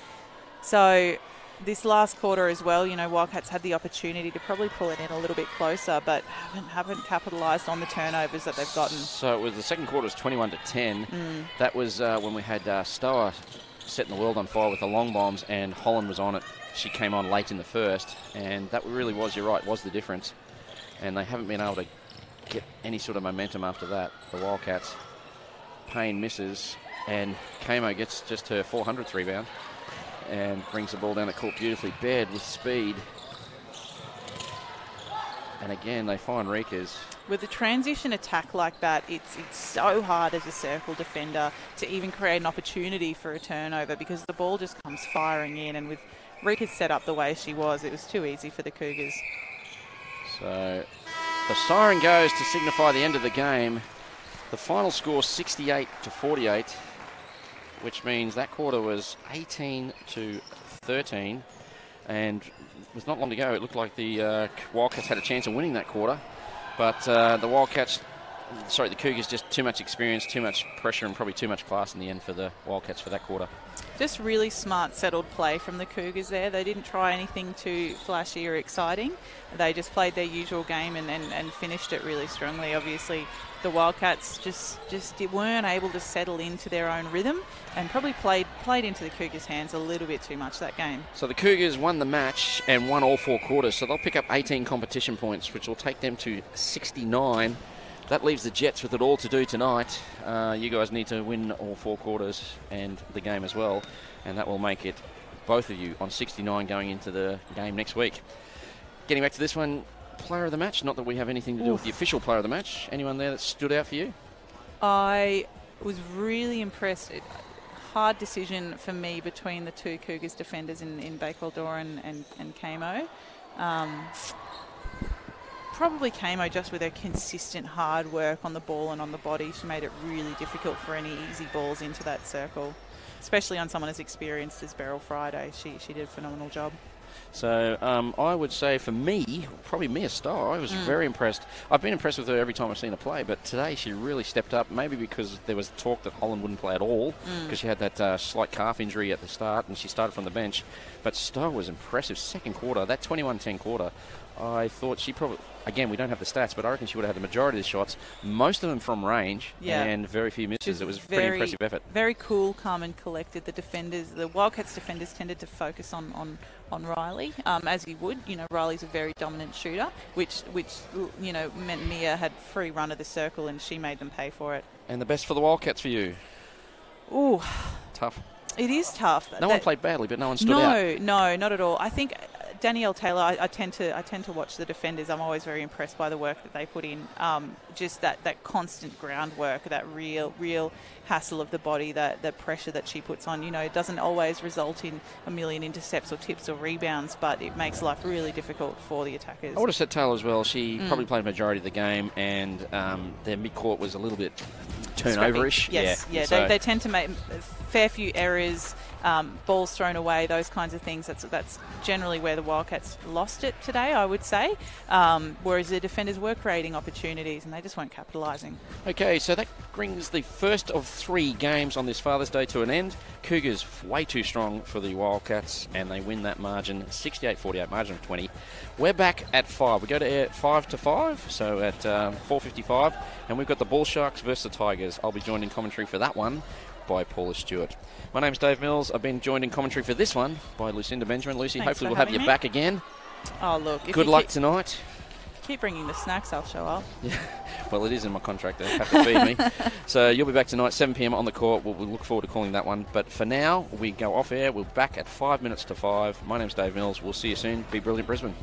[SPEAKER 2] So this last quarter as well, Wildcats had the opportunity to probably pull it in a little bit closer, but haven't capitalised on the turnovers that they've gotten.
[SPEAKER 1] So it was the second quarter was 21-10. That was when we had Stower setting the world on fire with the long bombs, and Holland was on it. She came on late in the first, and that really was, you're right, was the difference. And they haven't been able to get any sort of momentum after that, the Wildcats. Payne misses, and Kamo gets just her 400th rebound and brings the ball down the court beautifully. Baird with speed. And again, they find Rikers.
[SPEAKER 2] With a transition attack like that, it's so hard as a circle defender to even create an opportunity for a turnover because the ball just comes firing in, and with Rika's set up the way she was, it was too easy for the Cougars.
[SPEAKER 1] So the siren goes to signify the end of the game. The final score 68-48, which means that quarter was 18-13, and with not long to go, it looked like the Wildcats had a chance of winning that quarter, but the Cougars just too much experience, too much pressure, and probably too much class in the end for the Wildcats for that quarter.
[SPEAKER 2] Just really smart, settled play from the Cougars there. They didn't try anything too flashy or exciting. They just played their usual game and finished it really strongly. Obviously, the Wildcats just weren't able to settle into their own rhythm and probably played into the Cougars' hands a little bit too much that game.
[SPEAKER 1] So the Cougars won the match and won all 4 quarters, so they'll pick up 18 competition points, which will take them to 69. That leaves the Jets with it all to do tonight. You guys need to win all 4 quarters and the game as well, and that will make it both of you on 69 going into the game next week. Getting back to this one, player of the match. Not that we have anything to do with the official player of the match. Anyone there that stood out for you?
[SPEAKER 2] I was really impressed. hard decision for me between the two Cougars defenders in Bakewell Doran and Kamo. Probably Kamo, just with her consistent hard work on the ball and on the body. She made it really difficult for any easy balls into that circle, especially on someone as experienced as Beryl Friday. She did a phenomenal job.
[SPEAKER 1] So I would say for me, probably Mia Starr, I was very impressed. I've been impressed with her every time I've seen her play, but today she really stepped up, maybe because there was talk that Holland wouldn't play at all because she had that slight calf injury at the start and she started from the bench. But Starr was impressive. Second quarter, that 21-10 quarter, I thought she probably, again, we don't have the stats, but I reckon she would have had the majority of the shots, most of them from range, and very few misses. It was a pretty impressive effort.
[SPEAKER 2] Very cool, calm and collected. The Wildcats defenders tended to focus on Riley, as you would. You know, Riley's a very dominant shooter, which you know, meant Mia had free run of the circle and she made them pay for it.
[SPEAKER 1] And the best for the Wildcats for you?
[SPEAKER 2] Ooh.
[SPEAKER 1] Tough.
[SPEAKER 2] It is tough.
[SPEAKER 1] No one played badly, but no one stood out.
[SPEAKER 2] No, not at all. I think Danielle Taylor, I tend to watch the defenders. I'm always very impressed by the work that they put in. Just that constant groundwork, that real hassle of the body, that pressure that she puts on. You know, it doesn't always result in a million intercepts or tips or rebounds, but it makes life really difficult for the attackers.
[SPEAKER 1] I would have said Taylor as well. She probably played the majority of the game, and their midcourt was a little bit turnover-ish.
[SPEAKER 2] Yes, yeah.
[SPEAKER 1] So
[SPEAKER 2] they tend to make a fair few errors, balls thrown away, those kinds of things. That's generally where the Wildcats lost it today, I would say. Whereas the defenders were creating opportunities and they just weren't capitalising.
[SPEAKER 1] Okay, so that brings the first of 3 games on this Father's Day to an end. Cougars way too strong for the Wildcats, and they win that margin, 68-48, margin of 20. We're back at 5. We go to air 5 to 5, so at 4:55, and we've got the Bull Sharks versus the Tigers. I'll be joined in commentary for that one by Paula Stewart. My name's Dave Mills. I've been joined in commentary for this one by Lucinda Benjamin. Lucy,
[SPEAKER 2] Thanks
[SPEAKER 1] hopefully
[SPEAKER 2] for
[SPEAKER 1] we'll have
[SPEAKER 2] having
[SPEAKER 1] you
[SPEAKER 2] me.
[SPEAKER 1] back again.
[SPEAKER 2] Oh, look.
[SPEAKER 1] Good luck tonight.
[SPEAKER 2] Keep bringing the snacks, I'll show up.
[SPEAKER 1] Yeah. Well, it is in my contract. They have to feed me. So you'll be back tonight, 7 p.m. on the court. We'll look forward to calling that one. But for now, we go off air. We're back at 5 minutes to 5. My name's Dave Mills. We'll see you soon. Be brilliant, Brisbane.